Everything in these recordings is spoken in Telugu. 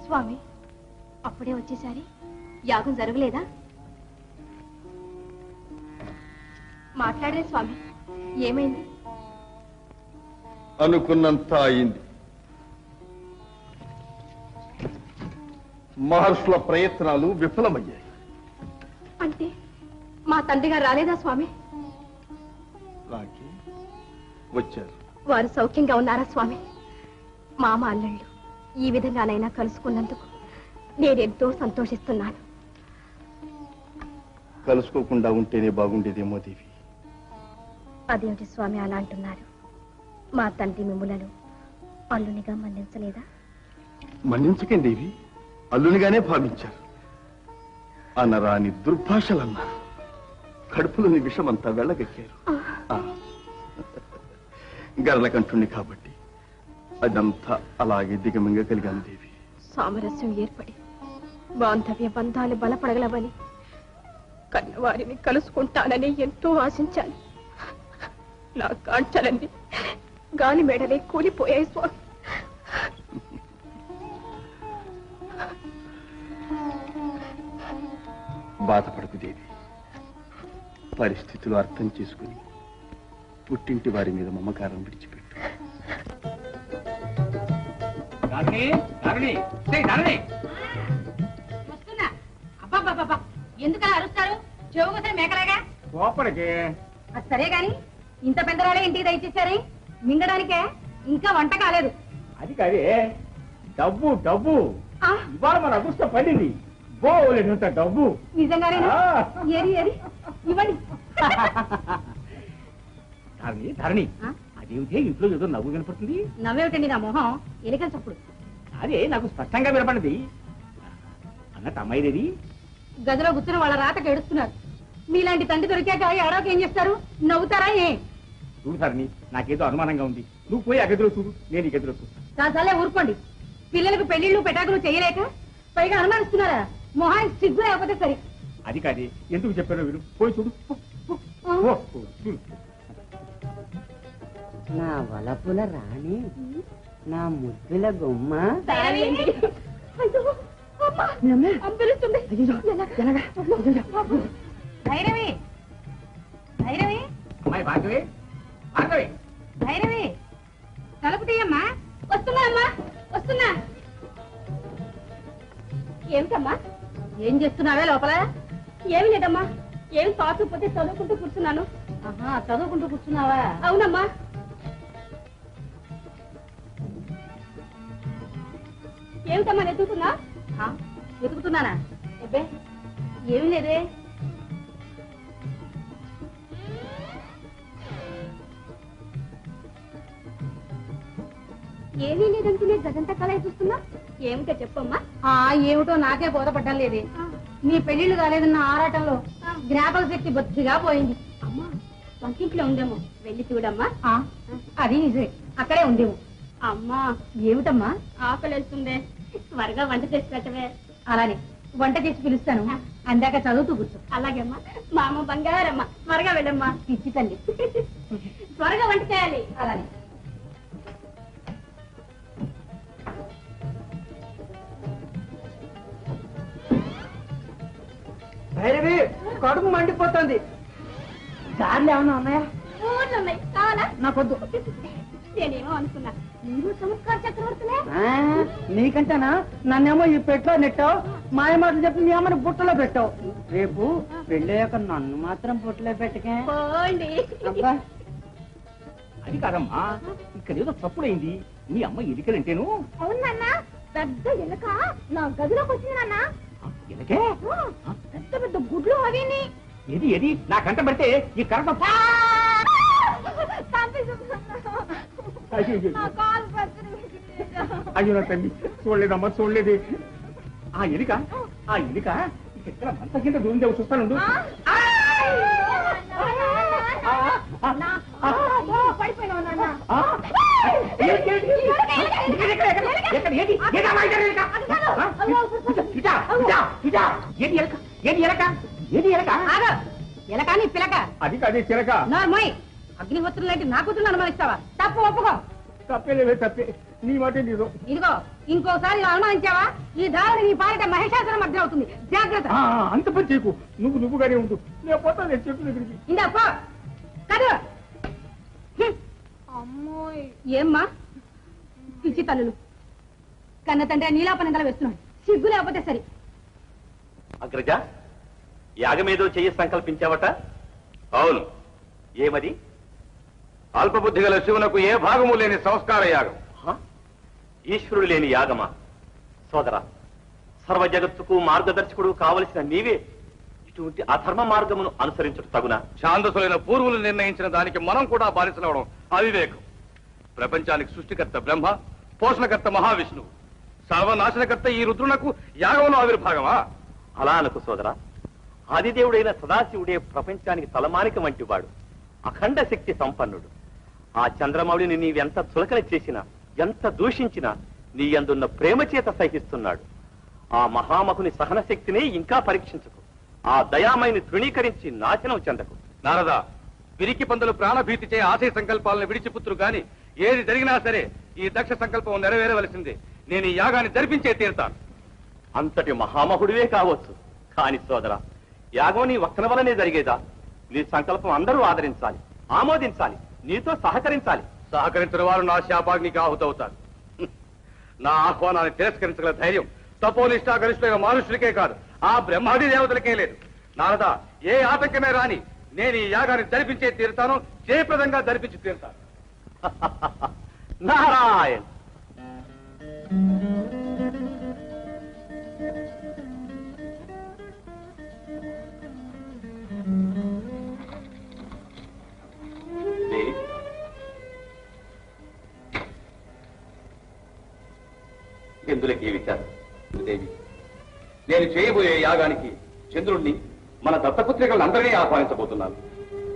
స్వామి అప్పుడే వచ్చేసారి యాగం జరగలేదా? మాట్లాడరే స్వామి, ఏమైంది? అనుకున్నంత అయింది. మహర్షుల ప్రయత్నాలు విఫలమయ్యాయి. అంటే మా తండ్రి గారు రాలేదా స్వామి? వచ్చారు. వారు సౌఖ్యంగా ఉన్నారా స్వామి? మామ అల్లుళ్ళు ఈ విధంగానైనా కలుసుకున్నందుకు నేనెంతో సంతోషిస్తున్నాను. కలుసుకోకుండా ఉంటేనే బాగుండేదేమో దేవి. అదేమిటి స్వామి అలా అంటున్నారు? మా తండ్రి మిమ్ములను అల్లునిగా మన్నించలేదా? మన్నించకేం దేవి, అల్లునిగానే భావించారు. అనరాని దుర్భాషలన్నారు. కడుపులోని విషమంతా వెళ్ళగక్కారు. గరళకంఠుణ్ణి కాబట్టి అదంతా అలాగే దిగమింగగలిగాను దేవి. సామరస్యం ఏర్పడి బాంధవ్య బంధాలు బలపడగలవని, కన్నవారిని కలుసుకుంటానని ఎంతో ఆశించాను. నా కాంచలన్నీ గాలి మేడలే కూలిపోయాయి స్వామి. బాధపడకు దేవి. పరిస్థితులు అర్థం చేసుకుని పుట్టింటి వారి మీద మమకారం విడిచిపెట్టు. ఎందుకలా అరుస్తారు? చెవుగొసరి మేకలాగా. కోపడికి సరే గాని ఇంత పెద్దరాలే ఇంటికి దయచేశారే, మింగడానికే ఇంకా వంట కాలేదు. అది కాదే, డబ్బు డబ్బు ఇవాళ మన అదృష్టం పడింది. బోలేనంత డబ్బు. నిజంగానేనా? ఏరి ఏరి ఇవ్వండి. ధరణి ధరణి, అదేమిటే ఇంట్లో ఏదో నవ్వు వినపడుతుంది? నవ్వేమిటండి నా మొహం? ఎలికల చప్పుడు. అదే నాకు స్పష్టంగా వినపడింది. అన్నట్టు అమ్మాయిదేది? గదిలో కూర్చుని వాళ్ళ రాతకు ఏడుస్తున్నారు. మీలాంటి తండ్రి దొరికాక ఏడవకి ఏం చేస్తారు? నవ్వుతారా? ఏ చూడు ధరణి, నాకేదో అనుమానంగా ఉంది. నువ్వు పోయి ఆ గదిలో చూడు, నేను ఈ గదిలో చూస్తాను. చాలే ఊరుకోండి. పిల్లలకు పెళ్లిళ్ళు పెటాకులు చేయలేక పైగా అనుమానిస్తున్నారా? మొహానికి సిగ్గు లేకపోతే సరి. అది కాదే, ఎందుకు చెప్పారో వీరు. పోయి చూడు. నా వలపుల రాణి, నా ముద్దుల గుమ్మ. భైరవి భైరవి అమ్మాయి భార్గవి, భార్గవి భైరవి, తలుపు తీయమ్మా. వస్తున్నా అమ్మా, వస్తున్నా. ఏమిటమ్మా, ఏం చేస్తున్నావే లోపల? ఏమి లేదమ్మా. ఏమి తోచకపోతే చదువుకుంటూ కూర్చున్నాను. చదువుకుంటూ కూర్చున్నావా? అవునమ్మా. ఏమిటమ్మా వెతుకుతున్నా? వెతుకుతున్నానా? అబ్బే ఏమి లేదే. ఏమీ లేదంటూనే గదంతా కళ చూస్తున్నా. ఏమిటో చెప్పమ్మా. ఏమిటో నాకే బోధపడ్డం లేదే. నీ పెళ్లిళ్ళు కాలేదన్న ఆరాటంలో జ్ఞాపక శక్తి బొత్తిగా పోయింది. అమ్మా వంకింట్లో ఉందేమో, వెళ్ళి చూడమ్మా. అది నిజమే, అక్కడే ఉందేమో. అమ్మా ఏమిటమ్మా? ఆకలి వెళ్తుందే, త్వరగా వంట చేసి పెట్టవే. అలానే వంట చేసి పిలుస్తాను, అందాక చదువుతూ కూర్చో. అలాగేమ్మా. మా అమ్మ బంగారమ్మ, త్వరగా వెళ్ళమ్మా. పిచ్చి తల్లి, త్వరగా వంట చేయాలి. అలానే. భైరవి, కడుపు మండిపోతుంది. దారిలో ఏమన్నా ఉన్నాయా? ఉన్నాయి, కావాలా? నాకొద్దు. నేనేమో అనుకున్నా మీరు చమత్కార చక్రవర్తులే. నీకంటేనా? నన్నేమో ఈ పెట్లో నెట్టావు, మాయ మాటలు చెప్పి మీ అమ్మని బుట్టలో పెట్టావు. రేపు పెళ్ళయ్యాక నన్ను మాత్రం బుట్టలో పెట్టకే. అబ్బా అది కాదమ్మా, ఇక్కడ ఏదో తప్పుడైంది. మీ అమ్మ ఎలికలంటేను. అవునన్నా, పెద్ద ఎలక నా గదిలోకి వచ్చింది నాన్న. ఎలకే? పెద్ద పెద్ద గుడ్లు అవిని. ఏది ఏది నా కంట పడితే ఈ కరెంట్. అయ్యో నా తల్లి, చూడలేదమ్మా చూడలేదు. ఆ ఎలిక ఇక్కడ మంత కింద దూరం చూస్తాను. ఎలకాని పిలక. అది కాదే చిలక. అగ్నిహోత్రులు లాంటి నా కూతురు అనుమానిస్తావా? తప్పు ఒప్పుకో. తప్పేలేవే తప్పే. నీ మాట నిజం. ఇదిగో ఇంకోసారి ఇలా అనుమానించావా ఈ దారిని నీ పాలిట మహిషాసురం మధ్య అవుతుంది. జాగ్రత్త. అంత పని చేయకు, నువ్వుగానే ఉండు. నేను పోతాను, నేను చెట్టు దగ్గరికి. ఇందా పో కదు. అమ్మోయ్ ఏమ్మా పిచ్చి తల్లులు కన్న తండ్రి నీలాపనంగల వేస్తున్నాడు. సిగ్గు లేకపోతే సరి. అగ్రజ, యాగమేదో చెయ్యి సంకల్పించావట? అవును. ఏమది? అల్పబుద్ధి గల శివునకు ఏ భాగము లేని సంస్కార యాగం. ఈశ్వరుడు లేని యాగమా? సోదరా, సర్వ జగత్తుకు మార్గదర్శకుడు కావలసిన నీవే ఇటువంటి అధర్మ మార్గమును అనుసరించడం తగునా? ఛాందసులైన పూర్వులు నిర్ణయించిన దానికి మనం కూడా బానిసలవడం అవివేకం. ప్రపంచానికి సృష్టికర్త బ్రహ్మ, పోషణకర్త మహావిష్ణువు, సర్వనాశనకర్త ఈ రుద్రునకు యాగంలో ఆవిర్భాగమా? అలా అనుకు సోదరా. ఆదిదేవుడైన సదాశివుడే ప్రపంచానికి తలమానిక వంటి వాడు, అఖండ శక్తి సంపన్నుడు. ఆ చంద్రమౌళిని నీవెంత చులకన చేసినా, ఎంత దూషించినా నీ యందున్న ప్రేమ చేత సహిస్తున్నాడు. ఆ మహామహుని సహన శక్తిని ఇంకా పరీక్షించకు. ఆ దయామయిని తృణీకరించి నాశనం చెందకు. నారదా, పిరికి పందులు ప్రాణభీతిచే ఆశయ సంకల్పాలను విడిచిపుత్రు గాని ఏది జరిగినా సరే ఈ దక్ష సంకల్పం నెరవేరవలసిందే. నేను ఈ యాగాన్ని జరిపించే తీరుతాను. అంతటి మహామహుడివే కావచ్చు, కాని సోదరా, యాగం నీ ఒక్కన వల్లనే జరిగేదా? నీ సంకల్పం అందరూ ఆదరించాలి, ఆమోదించాలి, నీతో సహకరించాలి. సహకరించిన వారు నా శాపాగ్నికి ఆహుతవుతారు. నా ఆహ్వానాన్ని తిరస్కరించగల ధైర్యం తపోనిష్టా గరిష్ఠులైన మనుషులకే కాదు, ఆ బ్రహ్మాది దేవతలకే లేదు. నారదా, ఏ ఆటంకమే రాని నేను ఈ యాగాన్ని జరిపించే తీరుతాను, జయప్రదంగా జరిపించి తీరుతాను. నారాయణ. ఎందులకి విచారం దేవి? నేను చేయబోయే యాగానికి చంద్రుణ్ణి, మన దత్తపుత్రికలందరినీ ఆహ్వానించబోతున్నాను.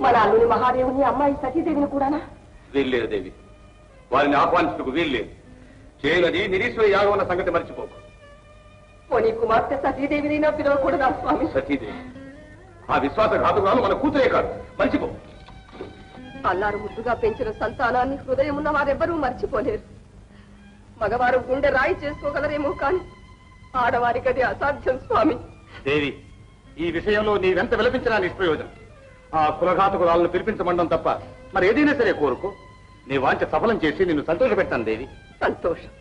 మన అల్లుని మహాదేవుని అమ్మాయి సతీదేవిని కూడానా? వీల్లేదు దేవి, వారిని ఆహ్వానించుటకు వీల్లేదు. చేయనది నిరీశ్వర యాగం అన్న సంగతి మర్చిపోకు. పోనీ కుమార్తె సతీదేవినైనా పిలవకూడదా స్వామి? సతీదేవి ఆ విశ్వాసఘాతుకురాలు మన కూతురే కాదు, మర్చిపో. అల్లారు ముద్దుగా పెంచిన సంతానాన్ని హృదయం ఉన్న వారెవ్వరూ మర్చిపోలేరు. మగవారు గుండె రాయి చేసుకోగలరేమో కాని ఆడవారికి అది అసాధ్యం స్వామి. దేవి, ఈ విషయంలో నీవెంత విలపించినా నిష్ప్రయోజనం. ఆ కులఘాతకురాలను పిలిపించమండం తప్ప మరి ఏదైనా సరే కోరుకో. నీ వాంఛ సఫలం చేసి నిన్ను సంతోషపెట్టాను దేవి. సంతోషం?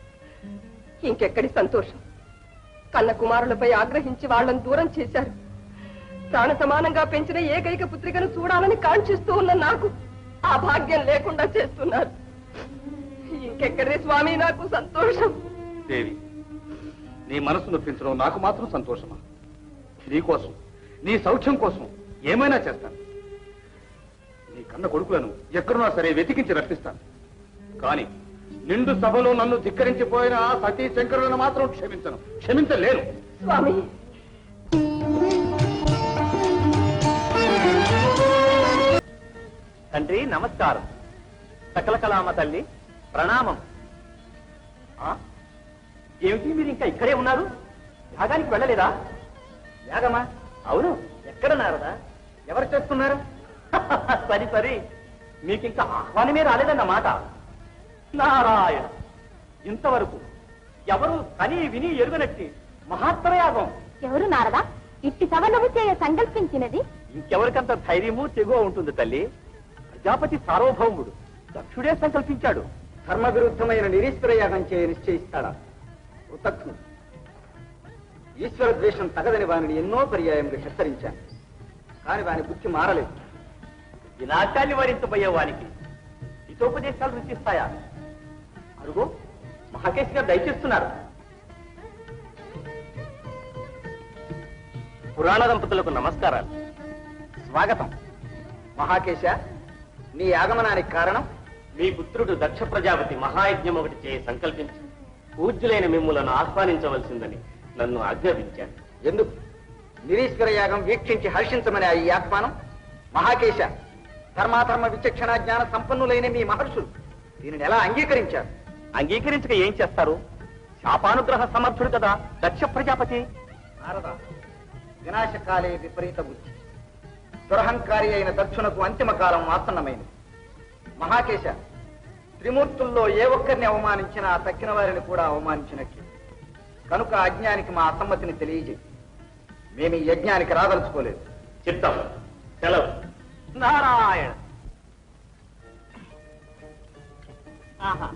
ఇంకెక్కడి సంతోషం? కన్న కుమారులపై ఆగ్రహించి వాళ్ళని దూరం చేశారు. ప్రాణ సమానంగా పెంచిన ఏకైక పుత్రికను చూడాలని కాంక్షిస్తూ ఉన్న నాకు ఆ భాగ్యం లేకుండా చేస్తున్నారు. ఇంకెక్కడే స్వామి నాకు సంతోషం? దేవి, నీ మనసు నొప్పించడం నాకు మాత్రం సంతోషమా? నీ కోసం, నీ సౌఖ్యం కోసం ఏమైనా చేస్తాను. నీ కన్న కొడుకులను ఎక్కడున్నా సరే వెతికించి రప్పిస్తాను. కానీ నిండు సభలో నన్ను ధిక్కరించిపోయిన ఆ సతీ శంకరులను మాత్రం క్షమించలేను. స్వామి, తండ్రి నమస్కారం. సకల కళామ తల్లి ప్రణామం. ఏమిటి మీరు ఇంకా ఇక్కడే ఉన్నారు? యాగానికి వెళ్ళలేదా? యాగమా? అవును. ఎక్కడ నారదా? ఎవరు చేస్తున్నారు? సరి సరి, మీకింకా ఆహ్వానమే రాలేదన్నమాట. నారాయణ, ఇంతవరకు ఎవరు కని విని ఎరుగనట్టి మహాత్తర యాగం. ఎవరు నారదా ఇట్టి సవనము చేయ సంకల్పించినది? ఇంకెవరికంత ధైర్యము తెగువ ఉంటుంది తల్లి? ప్రజాపతి సార్వభౌముడు దక్షుడే సంకల్పించాడు. ధర్మ విరుద్ధమైన నిరీశ్వర యాగం చేయ నిశ్చయిస్తాడా? కృతజ్ఞుడు. ఈశ్వర ద్వేషం తగదని వారిని ఎన్నో పర్యాయములు హెచ్చరించాను, కానీ వాని బుద్ధి మారలేదు. వినాశాన్ని వరించబోయే వానికి హితోపదేశాలు రుచిస్తాయా? అరుగు, మహాకేశ్ గారు దయచేస్తున్నారు. పురాణ దంపతులకు నమస్కారాలు, స్వాగతం. మహాకేశ, నీ ఆగమనానికి కారణం? మీ పుత్రుడు దక్ష ప్రజాపతి మహాయజ్ఞం ఒకటి చేయి సంకల్పించి పూజ్యులైన మిమ్ములను ఆహ్వానించవలసిందని నన్ను ఆజ్ఞాపించారు. ఎందుకు? నిరీశ్వర యాగం వీక్షించి హర్షించమని ఆ ఈ ఆహ్వానం? మహాకేశ, ధర్మాధర్మ విచక్షణ జ్ఞాన సంపన్నులైన మీ మహర్షులు దీనిని ఎలా అంగీకరించారు? అంగీకరించక ఏం చేస్తారు? శాపానుగ్రహ సమర్థుడు కదా దక్ష ప్రజాపతి. నారద, వినాశకాలే విపరీత బుద్ధి. దురహంకారి అయిన దక్షునకు అంతిమ కాలం ఆసన్నమైనది. మహాకేశ, త్రిమూర్తుల్లో ఏ ఒక్కరిని అవమానించినా తక్కిన వారిని కూడా అవమానించినట్లు. కనుక అజ్ఞానికి మా అసమ్మతిని తెలియజేయి. మేము ఈ యజ్ఞానికి రాదలుచుకోలేదు. చెప్తాం. సెలవు. నారాయణ. ఆహా,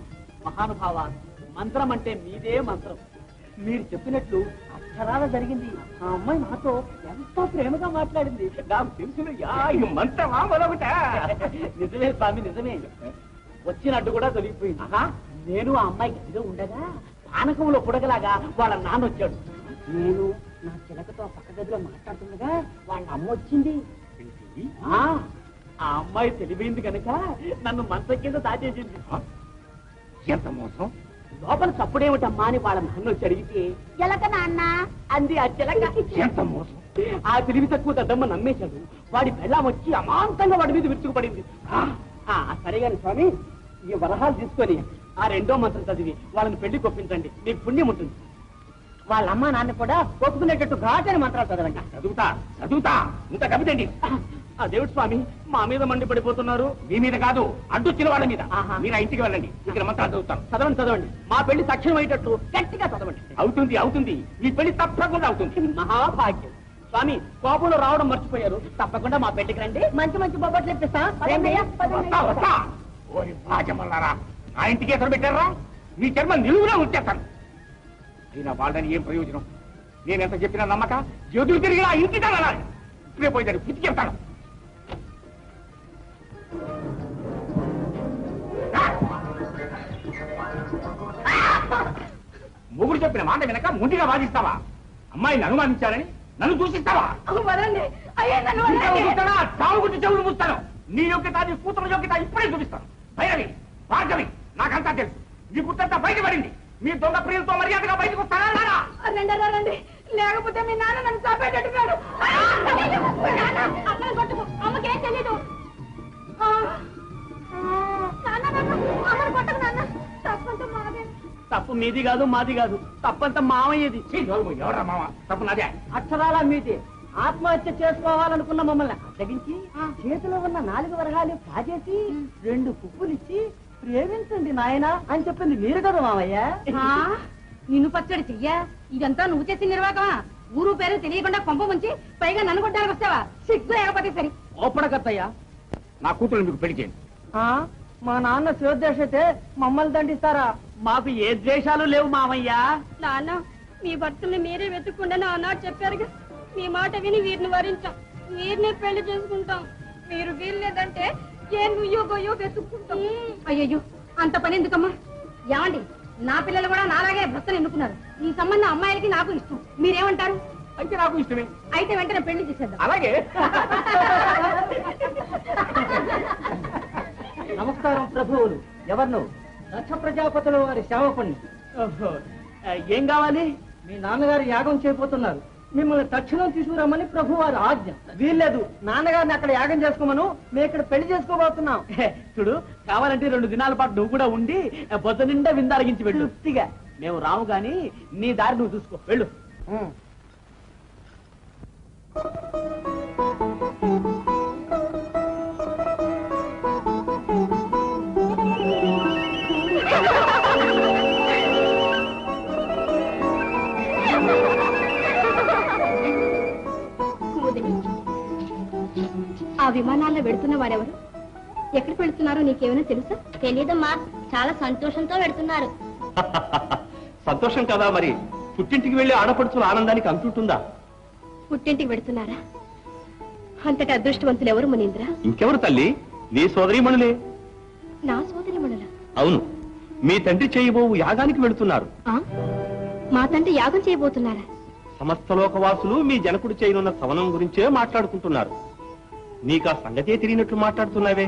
మహానుభావ, మంత్రం అంటే మీదే మంత్రం. మీరు చెప్పినట్లు అక్షరాల జరిగింది. ఆ అమ్మాయి నాతో ఎంతో ప్రేమగా మాట్లాడింది. నాకు తెలుసు. మంత్రమా మరొకట? నిజమే స్వామి, నిజమే. వచ్చినట్టు కూడా తొలగిపోయింది. నేను ఆ అమ్మాయి గదిలో ఉండగా పానకంలో పుడగలాగా వాళ్ళ నాన్న వచ్చాడు. నేను నా చిలకతో పక్క గదిలో మాట్లాడుతుండగా వాళ్ళ అమ్మ వచ్చింది. ఆ అమ్మాయి తెలివైంది కనుక నన్ను మంచం కింద దాచేసింది. ఎంత మోసం! లోపల చప్పుడేమిటమ్మా అని వాళ్ళ నాన్న వచ్చి అడిగితే ఎలక నాన్న అంది ఆ చిలక. ఎంత మోసం! ఆ తెలివి తక్కువ దద్దమ్మ నమ్మేశాడు. వాడి బెల్లం వచ్చి అమాంతంగా వాడి మీద విరుచుకుపడింది. సరేగాని స్వామి, ఈ వరహాలు తీసుకొని ఆ రెండో మంత్రం చదివి వాళ్ళని పెళ్లి కొప్పించండి, మీకు పుణ్యం ఉంటుంది. వాళ్ళ అమ్మ నాన్న కూడా ఒప్పుకునేటట్టు ఘాటని మంత్రాలు చదవండి. చదువుతా ఇంత కవితండి. ఆ దేవుడు స్వామి మా మీద మండి పడిపోతున్నారు. మీ మీద కాదు, అడ్డొచ్చిన వాళ్ళ మీద. మీరు ఆ ఇంటికి వెళ్ళండి, ఇక్కడ మంత్రాలు చదువుతాను. చదవండి. మా పెళ్లి తక్షణం అయ్యేటట్టు గట్టిగా చదవండి. అవుతుంది. మీ పెళ్లి తప్పకుండా అవుతుంది. మహాభాగ్యం. స్వామి, కోపంలో రావడం మర్చిపోయారు. తప్పకుండా మా పెళ్లికి రండి. మంచి మంచి బొబ్బట్లు ఇప్పిస్తా. వస్తా. ఓరి బాజమల్లారా, నా ఇంటికి ఎక్కడ పెట్టారా? మీ చర్మ నిలువునా ఉంచేస్తాను. అయినా వాళ్ళని ఏం ప్రయోజనం? నేనెంత చెప్పినా నమ్మక ఎదురు తిరిగి ఆ ఇంటి అనాలి. ఇప్పుడే పోయి పుచ్చి చెప్తాను. మొగుడు చెప్పిన మాట వినక ముందుగా వాదిస్తావా? అమ్మాయిని అనుమానించాలని నన్ను దూషిస్తావా? చావు గురించి చెవులు మూస్తాను. నీ యోగ్యత, నీ కూతురు యోగ్యత ఇప్పుడే చూపిస్తాను. భైరవి, భార్గవి, నాకంతా తెలుసు. నీ గుర్తంతా బయటపడింది. మీ దొంగ ప్రియులతో మర్యాదగా బయటకు వస్తారా? రండి, లేకపోతే మీ నాన్న నన్ను చాపేటట్టున్నాడు. అమ్మకేం తెలీదు. తప్పు మీది కాదు, మాది కాదు. తప్పంతా మామయ్యది. ఎవరా మామ? తప్పు నాదే. అక్షరాల మీది. ఆత్మహత్య చేసుకోవాలనుకున్న మమ్మల్ని అడ్డగించి చేతిలో ఉన్న 4 వరహాలు కాజేసి 2 పువ్వులిచ్చి ప్రేమించండి నాయన అని చెప్పింది మీరు కదా మామయ్య. నిన్ను పచ్చడి చెయ్యా, ఇదంతా నువ్వు చేసిన నిర్వాహకమా? ఊరు పేరు తెలియకుండా కొంప ముంచి పైగా నన్ను కొట్టడానికి వస్తావా? సిగ్గు లేకపోతే సరి. ఓపడకత్తయ్యా, నా కూతురు మీకు పెళ్లి చేయండి. మా నాన్న శివద్వేషతే మమ్మల్ని దండిస్తారా? మాకు ఏ ద్వేషాలు లేవు మామయ్య. నాన్న, మీ భర్తల్ని మీరే వెతుక్కుండా ఆనాడు చెప్పారుగా. మీ మాట విని వీరిని వరించాం, వీరిని పెళ్లి చేసుకుంటాం. మీరు వీల్లేదంటే ఏ నుయ్యో గొయ్యో వెతుక్కుంటాం. అయ్యయ్యో, అంత పని ఎందుకమ్మా? ఏమండి, నా పిల్లలు కూడా నాలాగే భర్తను ఎన్నుకున్నారు. ఈ సంబంధం అమ్మాయిలకి నాకు ఇష్టం. మీరేమంటారు? అయితే నాకు ఇష్టమే. అయితే వెంటనే పెళ్లి చేసేద్దాం. అలాగే. నమస్కారం ప్రభువులు. ఎవరు? దక్ష ప్రజాపతుల వారి సేవకుణ్ణి. ఏం కావాలి? మీ నాన్నగారు యాగం చేయబోతున్నారు. మిమ్మల్ని తక్షణం తీసుకురమ్మని ప్రభు వారి ఆజ్ఞ. వీల్లేదు, నాన్నగారిని అక్కడ యాగం చేసుకోమను. మేము ఇక్కడ పెళ్లి చేసుకోబోతున్నాం. చూడు, కావాలంటే 2 దినాల పాటు నువ్వు కూడా ఉండి బొద్ద నిండా విందారగించి వెళ్ళు. తృప్తిగా. మేము రాము గాని నీ దారి నువ్వు చూసుకో, వెళ్ళు. ఆ విమానాల్లో వెళుతున్న వారెవరు? ఎక్కడికి వెళుతున్నారో నీకేమైనా తెలుసా? తెలీదమ్మా, చాలా సంతోషంతో వెళుతున్నారు. సంతోషం కదా మరి, పుట్టింటికి వెళ్లి ఆడపడుచుల ఆనందానికి అంటుంటుందా? పుట్టింటికి వెళుతున్నారా? అంతటి అదృష్టవంతులు ఎవరు మునీంద్ర? ఇంకెవరు తల్లి, నీ సోదరీమణులే. నా సోదరిమణుల? అవును, మీ తండ్రి చేయబోవు యాగానికి వెళుతున్నారు. మా తండ్రి యాగం చేయబోతున్నారా? సమస్త లోకవాసులు మీ జనకుడు చేయనున్న సవనం గురించే మాట్లాడుకుంటున్నారు. నీకా సంగతే తెలియనట్లు మాట్లాడుతున్నావే.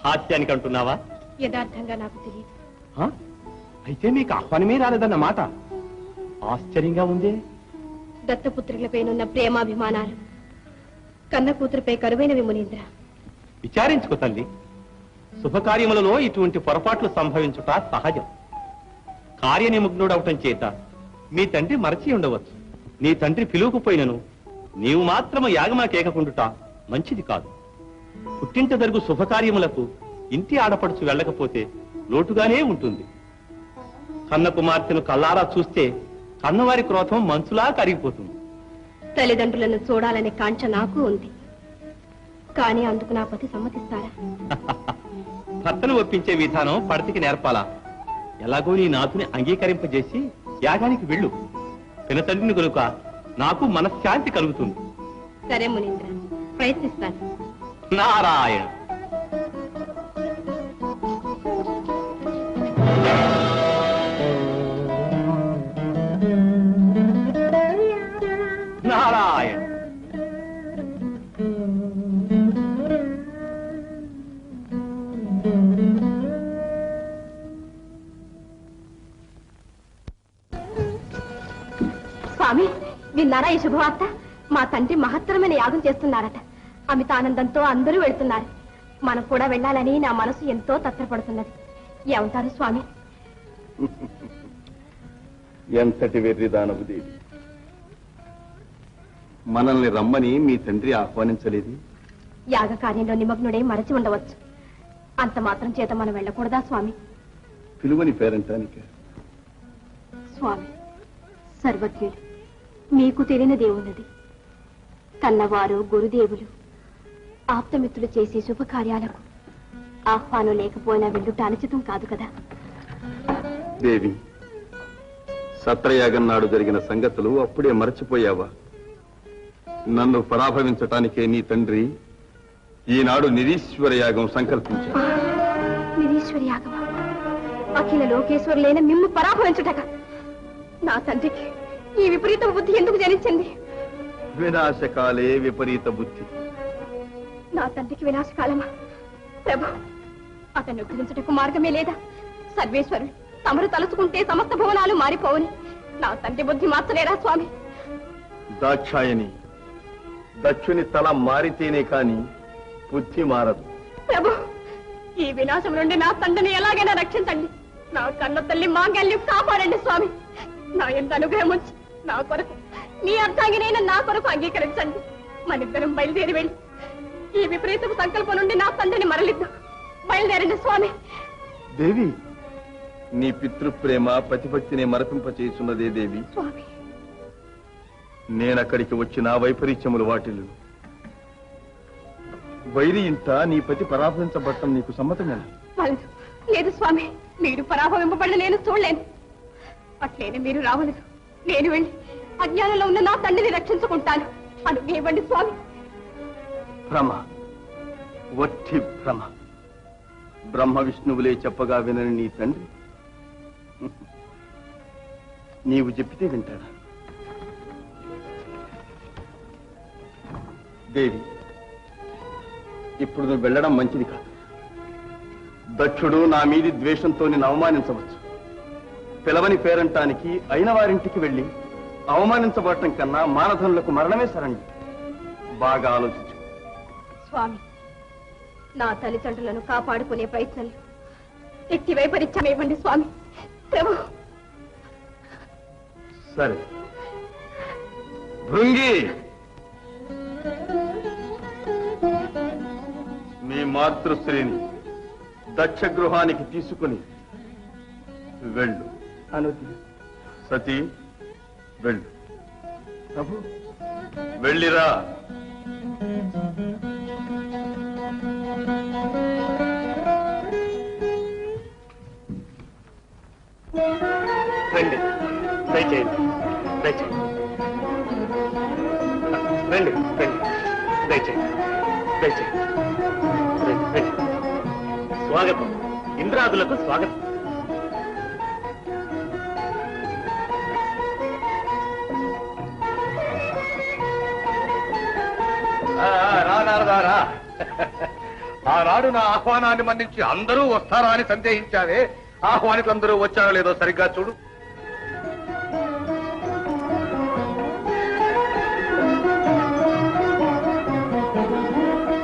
హాస్యానికి అంటున్నావా? యథార్థంగా నాకు తెలియదు. అయితే మీకు ఆహ్వానమే రాలేదన్న మాట. ఆశ్చర్యంగా ఉందే. దత్తపుత్రులపైనున్న ప్రేమాభిమానాలు కన్న కూతురుపై కరువైనవి మునీంద్ర. విచారించుకో తల్లి, శుభకార్యములలో ఇటువంటి పొరపాట్లు సంభవించుట సహజం. కార్యనిమగ్నుడవటం చేత మీ తండ్రి మరచి ఉండవచ్చు. నీ తండ్రి పిలువకపోయినను నీవు మాత్రము యాగమా కేకకుండుట మంచిది కాదు. పుట్టింట జరుగు శుభకార్యములకు ఇంటి ఆడపడుచు వెళ్ళకపోతే లోటుగానే ఉంటుంది. కన్న కుమార్తెను కల్లారా చూస్తే కన్నవారి క్రోధం మంచులా కరిగిపోతుంది. తల్లిదండ్రులను చూడాలనే కాంక్ష నాకు ఉంది, కానీ అందుకు నా పతి సమ్మతిస్తారా? భర్తను ఒప్పించే విధానం పడతికి నేర్పాలా? ఎలాగో నీ నాథుని అంగీకరింపజేసి యాగానికి వెళ్ళు. పినతండ్రిని కనుక నాకు మనశ్శాంతి కలుగుతుంది. సరే మునీంద్ర, ప్రయత్నిస్తాను. నారాయణ. నారాయణ. స్వామి, విన్నారా ఈ శుభవార్త? మా తండ్రి మహత్తరమైన యాగం చేస్తున్నారట. అమితానందంతో అందరూ వెళ్తున్నారు. మనం కూడా వెళ్ళాలని నా మనసు ఎంతో తత్తరపడుతున్నది. ఏమంటారు స్వామి? ఎంతటి వెర్రిదానవు దేవి! మనల్ని రమ్మని మీ తండ్రి ఆహ్వానించలేదు. యాగ కార్యంలో నిమగ్నుడై మరచి ఉండవచ్చు. అంత మాత్రం చేత మనం వెళ్ళకూడదా స్వామి? పిలువని పేరంటానిక? స్వామి సర్వజ్ఞులు, మీకు తెలియనిదేమున్నది? కన్నవారు, గురుదేవులు, ఆప్తమిత్రులు చేసే శుభకార్యాలకు ఆహ్వానం లేకపోయినా వెళ్ళుట అనుచితం కాదు కదా. దేవి, సత్రయాగం నాడు జరిగిన సంగతులు అప్పుడే మరచిపోయావా? నన్ను పరాభవించటానికే నీ తండ్రి ఈనాడు నిరీశ్వర యాగం సంకల్పించాడు. నిరీశ్వర యాగమా? అఖిల లోకేశ్వరులైన మిమ్ము పరాభవించుటక నా తండ్రికి ఈ విపరీత బుద్ధి ఎందుకు జనించింది? వినాశకాలే విపరీత బుద్ధి. నా తండ్రికి వినాశకాలమా? ప్రభు, అతన్ని ఉద్ధరించుటకు మార్గమే లేదా? సర్వేశ్వరుడు తమరు తలుచుకుంటే సమస్త భువనాలు మారిపోవని నా తండ్రి బుద్ధి మార్చలేరా స్వామి? దాక్షాయని, దక్షుని తల మారితేనే కాని బుద్ధి మారదు. ప్రభు, ఈ వినాశం నుండి నా తండ్రిని ఎలాగైనా రక్షించండి. నా కన్న తల్లి మాంగల్యం కాపాడండి స్వామి. నా ఎంత అనుగ్రహం వచ్చి నా కొరకు, నీ అర్థాంగినైనా నా కొరకు అంగీకరించండి. మనిద్దరం బయలుదేరి వెళ్ళి ఈ విపరీతపు సంకల్పం నుండి నా తండ్రిని మరలిద్దాం. బయలుదేరండి స్వామి. దేవి, నీ పితృప్రేమ ప్రతిభక్తిని మరపింపచేస్తున్నదే దేవి. స్వామి, నేనక్కడికి వచ్చిన వైపరీత్యములు వాటిల్లు. వైరి ఇంట నీ పతి పరాభవించబట్టం నీకు సమ్మతమేనా? వలదు. లేదు స్వామి, మీరు పరాభవింపబడిన నేను చూడలేను. అట్లేనే మీరు రావలేదు. నేను వెళ్ళి అజ్ఞానంలో ఉన్న నా తండ్రిని రక్షించుకుంటాను. అనుగ్రహించండి స్వామి. భ్రమ, వట్టి భ్రమ. బ్రహ్మ విష్ణువులే చెప్పగా వినని నీ తండ్రి నీవు చెప్పితే వింటాడా? దేవి, ఇప్పుడు నువ్వు వెళ్ళడం మంచిది కాదు. దక్షుడు నా మీది ద్వేషంతో నిన్ను అవమానించవచ్చు. పిలవని పేరంటానికి అయిన వారింటికి వెళ్ళి అవమానించబడటం కన్నా మానధనులకు మరణమే సరండి. బాగా ఆలోచించు స్వామి. నా తల్లిదండ్రులను కాపాడుకునే ప్రయత్నంలో ఎట్టి వైపరీత్యం ఇవ్వండి స్వామి. ప్రభు. సరే. భృంగి, మీ మాతృశ్రీని దక్ష గృహానికి తీసుకుని వెళ్ళు. అనుతి, సతీ వెళ్ళు. ప్రభు, వెళ్ళిరా. రండి, దయచేయండి, దయచేయండి. రండి, రండి, దయచేయండి, దయచేయండి. రండి, రండి. స్వాగతం, ఇంద్రాదులకు స్వాగతం. రానారదారా, ఆనాడు నా ఆహ్వానాన్ని మన్నించి అందరూ వస్తారా అని సందేహించావే. ఆహ్వానితులందరూ వచ్చారో లేదో సరిగ్గా చూడు.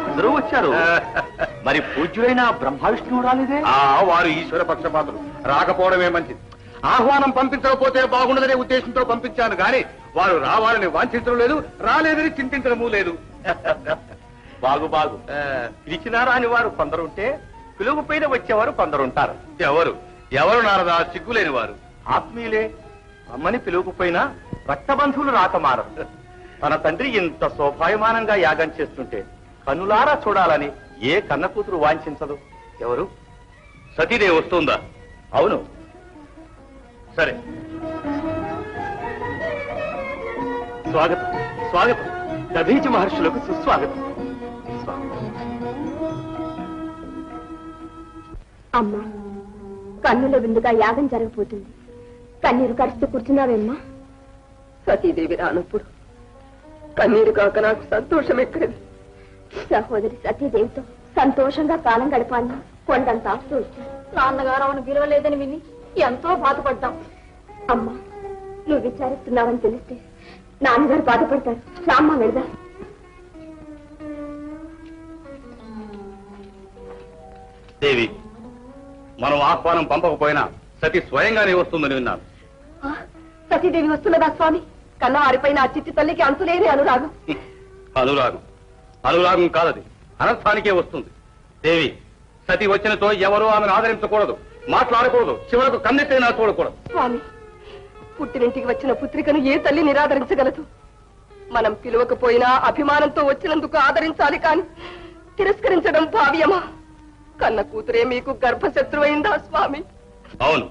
అందరూ వచ్చారు. మరి పూజ్యుడైన బ్రహ్మ విష్ణువు రాలేదే? వారు ఈశ్వర పక్షపాతులు, రాకపోవడమే మంచిది. ఆహ్వానం పంపించకపోతే బాగుండదనే ఉద్దేశంతో పంపించాను గాని వారు రావాలని వాంఛించడం లేదు, రాలేదని చింతించడమూ లేదు. బాగు బాగు. పిలిచినారా అని వారు కొందరుంటే పిలుగు పైన వచ్చేవారు కొందరుంటారు. ఎవరు ఎవరు నారదా? సిగ్గులేని వారు. ఆత్మీయులే. అమ్మని పిలువకపోయినా రక్తబంధువులు రాక మారరు. తన తండ్రి ఇంత శోభాయమానంగా యాగం చేస్తుంటే కన్నులారా చూడాలని ఏ కన్న కూతురు వాంఛించదు. ఎవరు? సతీదేవి వస్తుందా? అవును. సరే. స్వాగతం స్వాగతం. దధీచి మహర్షులకు సుస్వాగతం. అమ్మా, కన్నుల విందుగా యాగం జరగబోతుంది. కన్నీరు కరుస్తూ కూర్చున్నావేమ్మా? సతీదేవి రానప్పుడు కన్నీరు కాక నాకు సంతోషం ఎక్కడిది? సహోదరి సతీదేవితో సంతోషంగా కాలం గడపాలని కొండంత ఆస్తూ వచ్చాను. నాన్నగారు ఆమెను పిలవలేదని విని ఎంతో బాధపడ్డాం. అమ్మా, నువ్వు విచారిస్తున్నావని తెలిస్తే నాన్నగారు బాధపడతారు. రామ్మ వెళ్దాం. దేవి, మనం ఆహ్వానం పంపకపోయినా సతీ స్వయంగానే వస్తుందని విన్నాను. సతీదేవి వస్తున్నదా స్వామి? కన్నవారిపైన ఆ చిట్టి తల్లికి అంతులేని అనురాగం. అనురాగం అనురాగం కాదది, అనర్థానికే వస్తుంది. దేవి, సతీ వచ్చినతో ఎవరూ ఆమెను ఆదరించకూడదు, మాట్లాడకూడదు, చివరకు కన్నెత్తైనా చూడకూడదు. స్వామి, పుట్టినింటికి వచ్చిన పుత్రికను ఏ తల్లి నిరాదరించగలదు? మనం పిలవకపోయినా అభిమానంతో వచ్చినందుకు ఆదరించాలి కాని తిరస్కరించడం భావ్యమా? కన్న కూతురే మీకు గర్భశత్రువైందా స్వామి? అవును,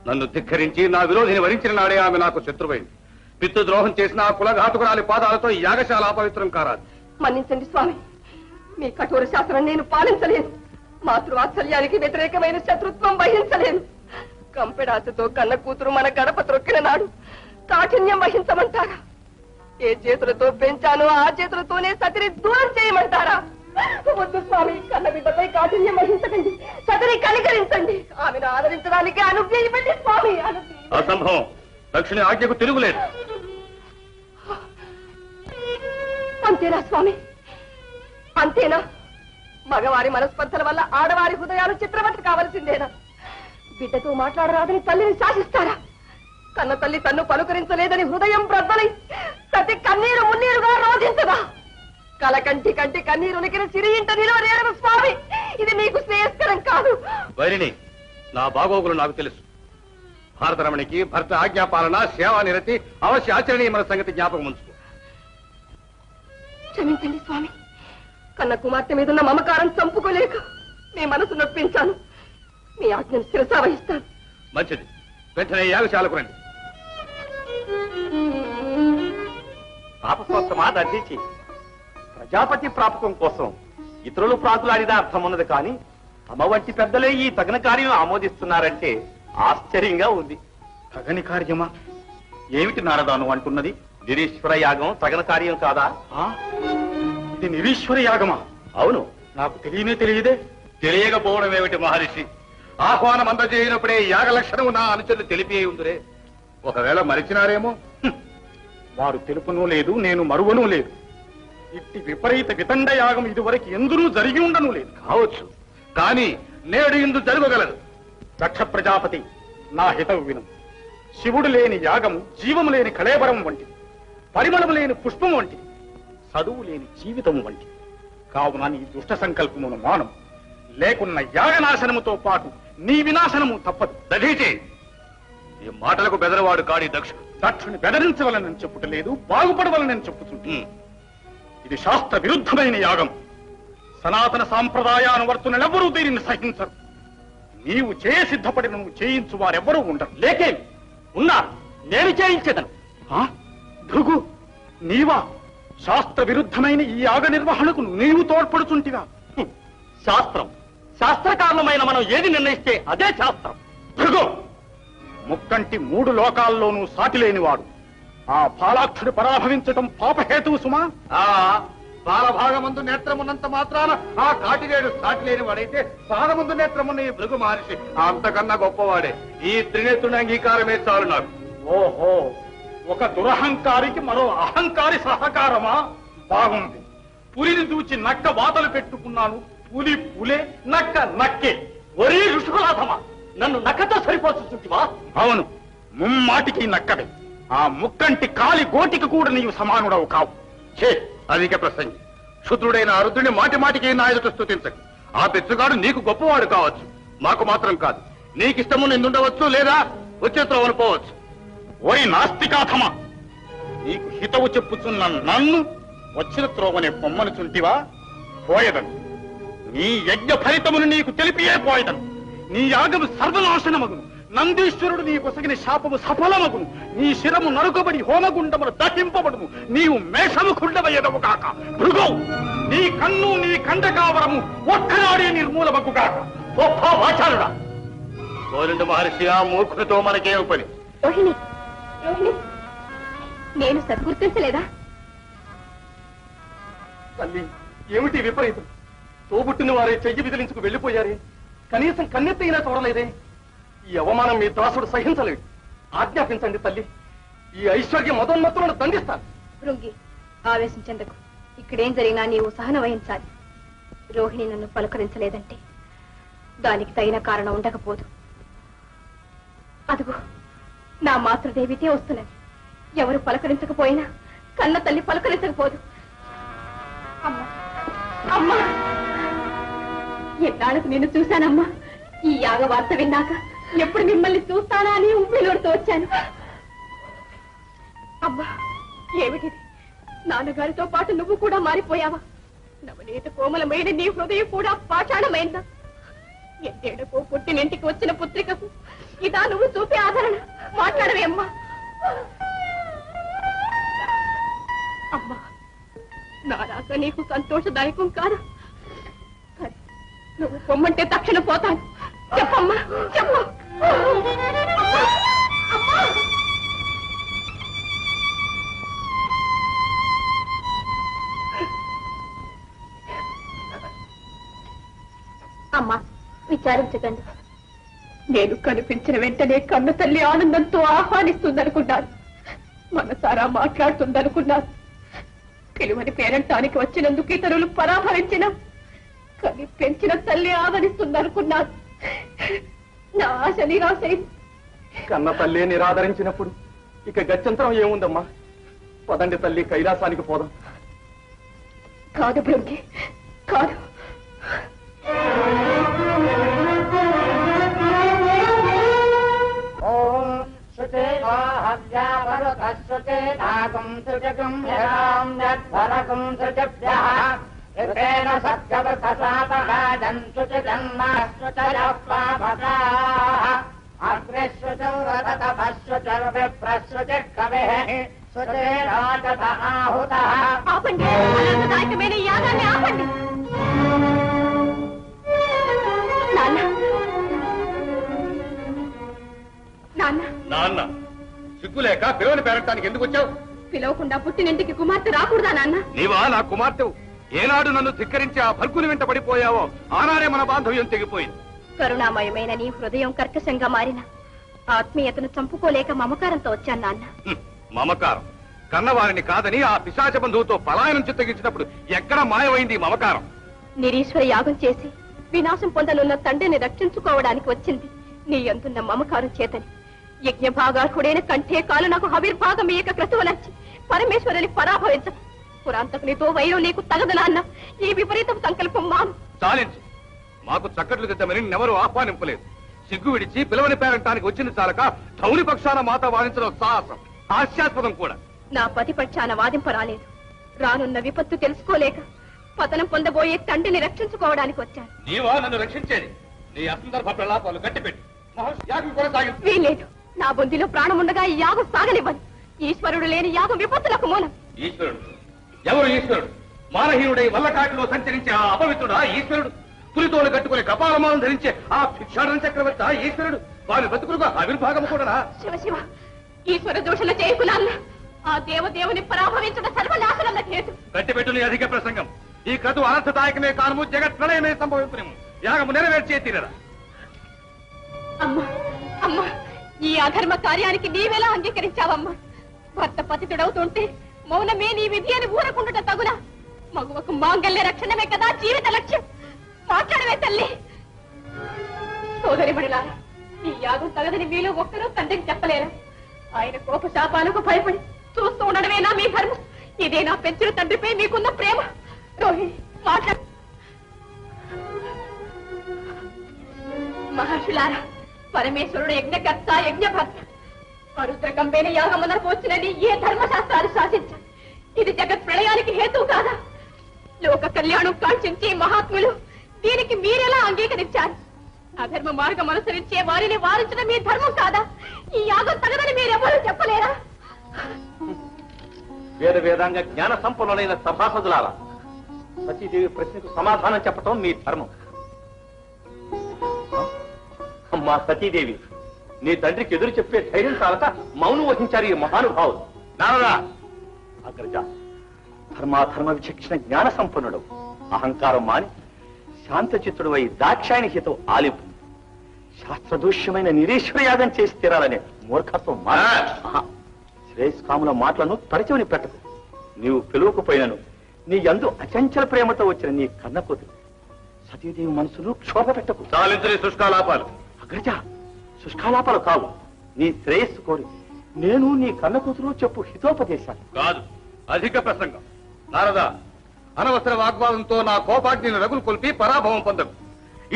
నన్ను ధిక్కరించి నా విరోధిని వరించిన నాడే ఆమె నాకు శత్రువైంది. పితృద్రోహం చేసిన ఆ కులఘాతుకురాలి పాదాలతో యాగశాల అపవిత్రం కారాదు. మన్నించండి స్వామి, మీ కఠోర శాసనం నేను పాలించలేను. మాతృవాత్సల్యానికి వ్యతిరేకమైన శత్రుత్వం వహించలేను. కంపెడాసతో కన్న కూతురు మన గడప త్రొక్కిన నాడు కాఠిన్యం వహించమంటారా? ఏ చేతులతో పెంచానో ఆ చేతులతోనే సతిని దూరం చేయమంటారా? వద్దు స్వామి, కన్న బిడ్డపై కాఠిన్యం వహించకండి. సతిని కనికరించండి. ఆమెను ఆదరించడానికి అనుజ్ఞ ఇవ్వండి స్వామి. అసంభవం. దక్షిణ ఆజ్ఞకు తిరుగులేదు. అంతేనా స్వామి? అంతేనా? మగవారి మనస్పర్ధల వల్ల ఆడవారి హృదయాలు చిత్రవతి కావలసిందేనా? బిడ్డతో మాట్లాడరాదని తల్లిని శాసిస్తారా? కన్న తల్లి తన్ను పలుకరించలేదని హృదయం బ్రద్దలై సతి కన్నీరు మున్నీరుగా రోధించదా? కలకంటి కంటి కన్నీరునికిన సిరి ఇంట నిలవలేరు స్వామి. ఇది మీకు శ్రేయస్కరం కాదు. వైరిని, నా బాగోగులు నాకు తెలుసు. భారతరమణికి భర్త ఆజ్ఞాపాలన, సేవా నిరతి అవశ్య ఆచరణీయమైన సంగతి జ్ఞాపకం ఉంచుకో. క్షమించండి స్వామి, కన్న కుమార్తె మీదున్న మమకారం చంపుకోలేక మీ మనసు నొప్పించాను. మీ ఆజ్ఞను శిరసా వహిస్తాను. మంచిది, వెంటనే యాగశాలకు రండి. పాపస్వస్థమా దర్శించి ప్రజాపతి ప్రాపకం కోసం ఇతరులు ప్రాకులాడిన అర్థం ఉన్నది కానీ తమ వంటి పెద్దలే ఈ తగిన కార్యం ఆమోదిస్తున్నారంటే ఆశ్చర్యంగా ఉంది. తగని కార్యమా? ఏమిటి నారదాను అంటున్నది? నిరీశ్వర యాగం తగిన కార్యం కాదా? ఇది నిరీశ్వర యాగమా? అవును. నాకు తెలియనే తెలియదే. తెలియకపోవడం ఏమిటి మహర్షి? ఆహ్వానం అందజేయనప్పుడే యాగ లక్షణము నా అనుచరులు తెలిపి ఉందిరే. ఒకవేళ మరిచినారేమో. వారు తెలుపునూ లేదు, నేను మరువనూ లేదు. ఇట్టి విపరీత వితండ యాగం ఇదివరకు ఎందునూ జరిగి ఉండనూ లేదు. కావచ్చు, కానీ నేడు ఇందు జరగగలదు. దక్ష ప్రజాపతి, నా హితవు విను. శివుడు లేని యాగము జీవము లేని కళేబరం వంటిది, పరిమళము లేని పుష్పం వంటిది, చదువు లేని జీవితము వంటిది. కావున నీ దుష్ట సంకల్పమును మానం, లేకున్న యాగనాశనముతో పాటు నీ వినాశనము తప్పదు. దధీచి, ఈ మాటలకు బెదరవాడు కాడి దక్షుడు. దక్షుని బెదరించవలనని చెప్పుటలేదు, బాగుపడవలనని చెప్పుతుంది. ఇది శాస్త్ర విరుద్ధమైన యాగం. సనాతన సాంప్రదాయానువర్తులెవ్వరూ దీనిని సహించరు. నీవు చేయ సిద్ధపడి నువ్వు చేయించు వారెవ్వరూ ఉండరు. లేకే ఉన్నారు, నేను చేయించేదను. భృగు, నీవా? శాస్త్ర విరుద్ధమైన ఈ యాగ నిర్వహణకు నీవు తోడ్పడుచుంటివా? శాస్త్రం, శాస్త్రకారణమైన మనం ఏది నిర్ణయిస్తే అదే శాస్త్రం. భృగు, ముక్కంటి 3 లోకాల్లోనూ సాటి లేనివాడు. ఆ పాలాక్షుడు పరాభవించటం పాపహేతువు సుమా. బాలభాగమందు నేత్రమున్నంత మాత్రాన ఆ కాటివేడు సాటి లేని వాడైతే పాదముందు నేత్రమున్న ఈ భృగు మహర్షి అంతకన్నా గొప్పవాడే. ఈ త్రినేత్రుని అంగీకారమే చాలు నాకు. ఓహో, ఒక దురహంకారికి మరో అహంకారి సహకారమా? బాగుంది. పులిని దూచి నక్క వాతలు పెట్టుకున్నాను. పులి పులే, నక్క నక్కే. ఒరే ఋషుకులాథమా, నన్ను నక్కతో సరిపోతుంటివా? అవును, ముమ్మాటికి నక్కవే. ఆ ముక్కంటి కాలి గోటికి కూడా నీవు సమానుడవు కావు. ఛే, అధిక ప్రసంగి. శుద్రుడైన అరుద్రుని మాటి మాటికి నా ఎదుట స్తుతించకు. ఆ బెచ్చుగాడు నీకు గొప్పవాడు కావచ్చు, మాకు మాత్రం కాదు. నీకిష్టము నిందుండవచ్చు, లేదా వచ్చే త్రోవను పోవచ్చు. ఓయ్ నాస్తికాథమా, నీకు హితవు చెప్పుచున్న నన్ను వచ్చిన త్రోవనే పొమ్మను చుంటివా? పోయదను. నీ యజ్ఞ ఫలితమును నీకు తెలిపియే పోయదను. నీ యాగము సర్వనాశనమగును. నందీశ్వరుడు నీ కొసగిన శాపము సఫలమగును. నీ శిరము నరుకబడి హోమగుండమును దహింపబడును. నీవు మేషము కుండవయ్యదవు కాక. భృగౌ, నీ కన్ను నీ కండకావరము ఒక్కనాడే నిర్మూలమగు కాక. గొప్ప వాచారుడా, గోవింద మహర్షి, ఆ మూర్ఖునితో మనకేమి పని? రోహిణి, రోహిణి, నేను సద్గుర్తించలేదా? తల్లి, ఏమిటి విపరీతం? తోబుట్టిన వారే చెయ్యి విదిలించుకు వెళ్ళిపోయారే, కనీసం కన్నెత్తైనా చూడలేదే. ఈ అవమానం మీ దాసుడు సహించలేడు. ఆజ్ఞాపించండి తల్లి, ఈ ఐశ్వర్య మదోన్మత్తులను దండిస్తాను. భృంగి, ఆవేశించేందుకు. ఇక్కడేం జరిగినా నీవు సహనం వహించాలి. రోహిణి నన్ను పలుకరించలేదంటే దానికి తగిన కారణం ఉండకపోదు. అదుగో నా మాతృదేవితే వస్తున్నది. ఎవరు పలకరించకపోయినా కన్న తల్లి పలకరించకపోదు. అమ్మా, అమ్మా, ఎన్నాళ్ళకు నిన్ను చూశానమ్మా. ఈ యాగ వార్త విన్నాక ఎప్పుడు మిమ్మల్ని చూస్తానా అని ఉమ్మిలోడుతూ వచ్చాను. అమ్మా, ఏమిటిది? నాన్నగారితో పాటు నువ్వు కూడా మారిపోయావా? నవనీత కోమలమైన నీ హృదయం కూడా పాషాణమైందా? ఎన్నేళ్లకు పుట్టినింటికి వచ్చిన పుత్రికకు ఇదా నువ్వు చూపే ఆదరణ? మాట్లాడవే అమ్మా. అమ్మా, నా రాక నీకు సంతోషదాయకం కాదా? సరే, నువ్వు పొమ్మంటే తక్షణ పోతాను. చెప్పమ్మా, చెప్పు. అమ్మా, అమ్మా, విచారించకండి. నేను కనిపించిన వెంటనే కన్న తల్లి ఆనందంతో ఆహ్వానిస్తుందనుకున్నాను. మనసారా మాట్లాడుతుందనుకున్నాను. పిలువని పేరంటానికి వచ్చినందుకు ఇతరులు పరాభవించిన కని పెంచిన తల్లి ఆదరిస్తుందనుకున్నాను. నా ఆశ నిరాశైంది. కన్న తల్లి నిరాదరించినప్పుడు ఇక గత్యంతరం ఏముందమ్మా? పదండి తల్లి, కైలాసానికి పోదాం. కాదు భృంగి, కాదు. ఆపండి, ఆనందదాయకమైన యాగాన్ని ఆపండి. నాన్న, సిగ్గులేక పిలువని పేరంటానికి ఎందుకు వచ్చావు? పిలవకుండా పుట్టినింటికి కుమార్తె రాకూడదా నాన్న? నీవా నా కుమార్తెవు? ఏనాడు నన్ను ధిక్కరించి ఆ భర్గుని వెంట పడిపోయావో ఆనాడే మన బాంధవ్యం తెగిపోయింది. కరుణామయమైన నీ హృదయం కర్కశంగా మారిన ఆత్మీయతను చంపుకోలేక మమకారంతో వచ్చాను నాన్న. మమకారం? కన్నవారిని కాదని ఆ పిశాచ బంధువుతో పలాయనం చిత్తగించినప్పుడు ఎక్కడ మాయమైంది మమకారం? నిరీశ్వర యాగం చేసి వినాశం పొందనున్న తండ్రిని రక్షించుకోవడానికి వచ్చింది నీ అందున్న మమకారం చేతని. యజ్ఞ భాగార్హుడైన కంఠే కాలు నాకు హవిర్భాగం ఏక క్రతువులచ్చి పరమేశ్వరుని పరాభవించ పురాంతకునితో వైరం నీకు తగదు నాన్న. ఈ విపరీతం సంకల్పం మాను. చాలించు. మాకు చక్కట్లు దిద్దమని నెవరూ ఆహ్వానింపలేదు. సిగ్గు విడిచి పిలవని పేరంటానికి వచ్చింది చాలక ధౌని పక్షాన మాత వాదించడం సాహసం, హాస్యాస్పదం కూడా. నా పతి పక్షాన వాదింపరాలేదు. రానున్న విపత్తు తెలుసుకోలేక పతనం పొందబోయే తండ్రిని రక్షించుకోవడానికి వచ్చాను. నీవా నన్ను రక్షించేది? నీ అసందర్భ ప్రలాపాలు గట్టిపెట్టి యాగం కొనసాగించు. వీలేదు. నా బుద్ధిలో ప్రాణముండగా ఈ యాగం సాగనివ్వను. ఈశ్వరుడు లేని యాగం విపత్తులకు మూలం. ఈశ్వరుడు? ఎవరు ఈశ్వరుడు? మానహీనుడై వల్లకాటిలో సంచరించే ఆ అపవిత్రుడా ఈశ్వరుడు? పులితోలు కట్టుకుని కపాలమాలను ధరించే ఆ భిక్షాటన చక్రవర్తి ఈశ్వరుడు? వారి బతుకులుగా ఆవిర్భాగం కూడా. శివ శివ, ఈశ్వర దోషణ చేయకున్నాను. ఆ దేవదేవుని పరాభవించడం సర్వనాశనం హేతు. కట్టిపెట్టు నీ అధిక ప్రసంగం. ఈ కథ అనర్థదాయకమే కానము, జగత్ ప్రళయమే సంభవింపునేము. యాగము నెరవేర్చే తీరరా. అమ్మా, అమ్మా, ఈ అధర్మ కార్యానికి నీవెలా అంగీకరించావమ్మా? భర్త పతితుడవుతుంటే మౌనమే నీ విధి అని ఊరకుండుట తగునా? మగువకు మాంగల్య రక్షణమే కదా జీవిత లక్ష్యం. మాట్లాడవే తల్లి. సోదరిమణిలారా, ఈ యాగం తగదని మీలో ఒక్కరూ తండ్రికి చెప్పలేరా? ఆయన కోపశాపాలకు భయపడి చూస్తూ ఉండడమేనా మీ ధర్మం? ఇదే నా పెంచిన తండ్రిపై మీకున్న ప్రేమ? రోహిణి, మాట్లాడు. మహర్షులారా, పరమేశ్వరుడు యజ్ఞకర్త యజ్ఞభర్త. పరుద్రకంపైన యాగమునకు వచ్చినని ఏ ధర్మశాస్త్రాలు శాసించారు? ఇది జగత్ ప్రళయానికి హేతు కాదా? లోక కళ్యాణం కాంక్షించే మహాత్ములు దీనికి మీరెలా అంగీకరించారు? అధర్మ మార్గం అనుసరించే వారిని వారించడం మీ ధర్మం కాదా? ఈ యాగం తగదని మీరెవరూ చెప్పలేరా? వేద వేదాంగ జ్ఞాన సంపన్నులైన సభాసదులారా, సతీదేవి ప్రశ్నకు సమాధానం చెప్పటం మీ ధర్మం. అమ్మా సతీదేవి, నీ తండ్రికి ఎదురు చెప్పే ధైర్యం చాలక మౌనం వహించారు ఈ మహానుభావులు. నారదా, అగ్రజ, ధర్మాధర్మ విచక్షణ జ్ఞాన సంపన్నుడు, అహంకారం మాని శాంతచిత్తుడు అయి దాక్షాయని హితం ఆలింపు, శాస్త్రదూష్యమైన నిరీశ్వర యాగం చేసి తీరాలనే మూర్ఖత్వం శ్రేయస్కాముల మాటలను తరచవని పెట్టకు. నీవు పిలువకపోయినను నీ యందు అచంచల ప్రేమతో వచ్చిన నీ కన్న కూతురు సతీదేవి మనసును క్షోభ పెట్టకు. చాలించని శుష్కాలాపాలు. అగ్రజ, శుష్కాలాపాలు కావు. నీ శ్రేయస్సు కోరి నేను నీ కన్న కూతురు చెప్పు హితోపదేశాలు కాదు, అధిక ప్రసంగం. నారదా, అనవసర వాగ్వాదంతో నా కోపాగ్నిని రగులు కొల్పి పరాభవం పొందకు.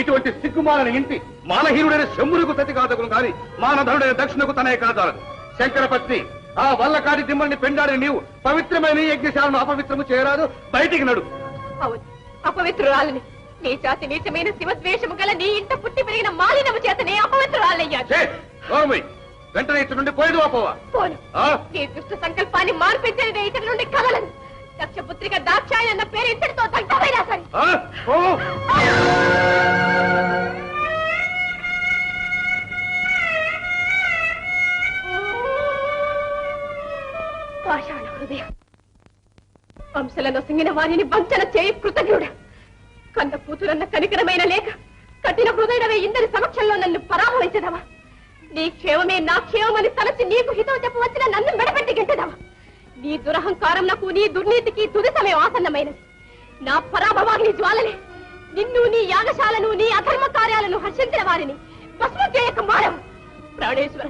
ఇటువంటి సిగ్గుమాలని ఇంటి మానహీనుడైన శంభులకు సతి కాదకును కాని మానధనుడైన దక్షిణకు తనే కాదాలదు. శంకరపత్ని, ఆ వల్లకాడి దిమ్మల్ని పెండాడిన నీవు పవిత్రమైన యజ్ఞశాలను అపవిత్రము చేయరాదు. బయటికి నడు. అవును, అపవిత్రురాలని. నీ జాతి నీచమైన శివద్వేషము గల నీ ఇంట పుట్టి పెరిగిన మాలినము చేతనే అపవిత్రురాలయ్యాను. వెంటనే ఇటు నుండి పోయేది వాపోవా. పోను. నీ దుష్ట సంకల్పాన్ని మార్పించేది ఇతని నుండి కలలను. దక్షపుత్రిక దాక్షాయి అన్న పేరు ఇంతటితో దగ్ధమైనా సరే. పాషాణ హృదయం, వంశలను సింగిన వారిని వంచన చేయి కృతజ్ఞుడ. కన్న కూతురన్న కనికరమైన లేక కఠిన హృదయుడవే ఇందరి సమక్షంలో నన్ను పరాభవించదవా? నీ క్షేమమే నా క్షేమమని తలచి నీకు హితం చెప్పవచ్చిన నన్ను మెడపెట్టి గెంటదవా? నీ దురహంకారం నాకు, నీ దుర్నీతికి తుది సమయం ఆసన్నమైనది. నా పరాభవాగ్ని జ్వాలలే నిన్ను, నీ యాగశాలను, నీ అధర్మ కార్యాలను హర్షించిన వారిని భస్మం చేయక మారవు. ప్రాణేశ్వర,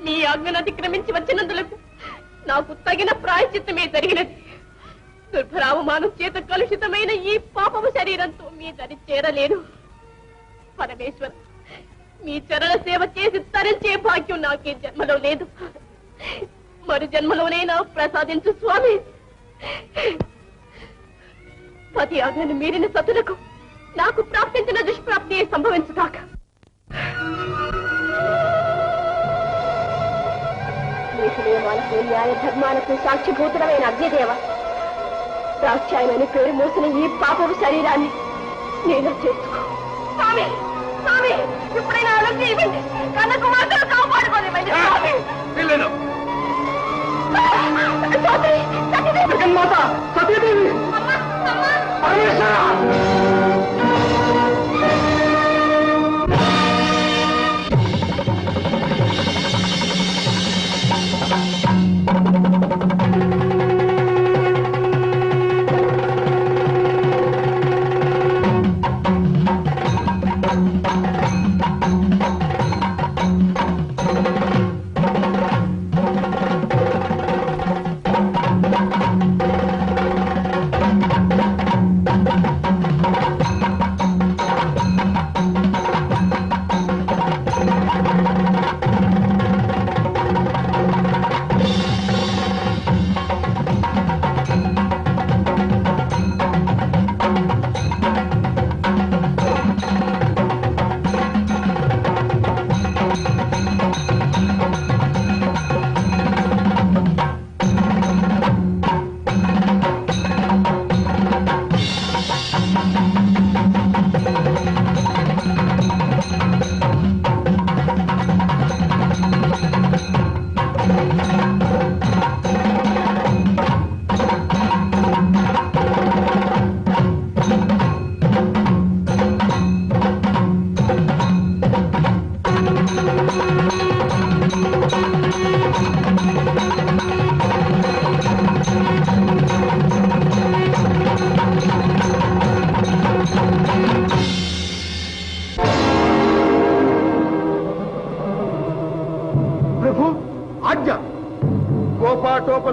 నీ ఆజ్ఞను అతిక్రమించి వచ్చినందులకు నాకు తగిన ప్రాయశ్చిత్తమే జరిగినది. దుర్భరావమానం చేత కలుషితమైన ఈ పాపము శరీరంతో మీ దరి చేరలేను. పరమేశ్వర, మీ చరణ సేవ చేసి తరించే భాగ్యం నాకే జన్మలో లేదు. మరి జన్మలోనైనా ప్రసాదించు స్వామి. పతి ఆజ్ఞను మీరిన సతులకు నాకు ప్రాప్తించిన దుష్ప్రాప్తి సంభవించుగాక. నియమాలకు, న్యాయ ధర్మాలకు సాక్షిభూతుడమైన అగ్నిదేవ, దాక్షాయనని పేరు మోసిన ఈ పాపపు శరీరాన్ని నేను చేసుకో. స్వామి, స్వామి, ఇప్పుడైనా ఆలోచన ఇవ్వండి. కన్న కుమార్తెను కాపాడుకోనివ్వండి. జగన్మాత సతీదేవి,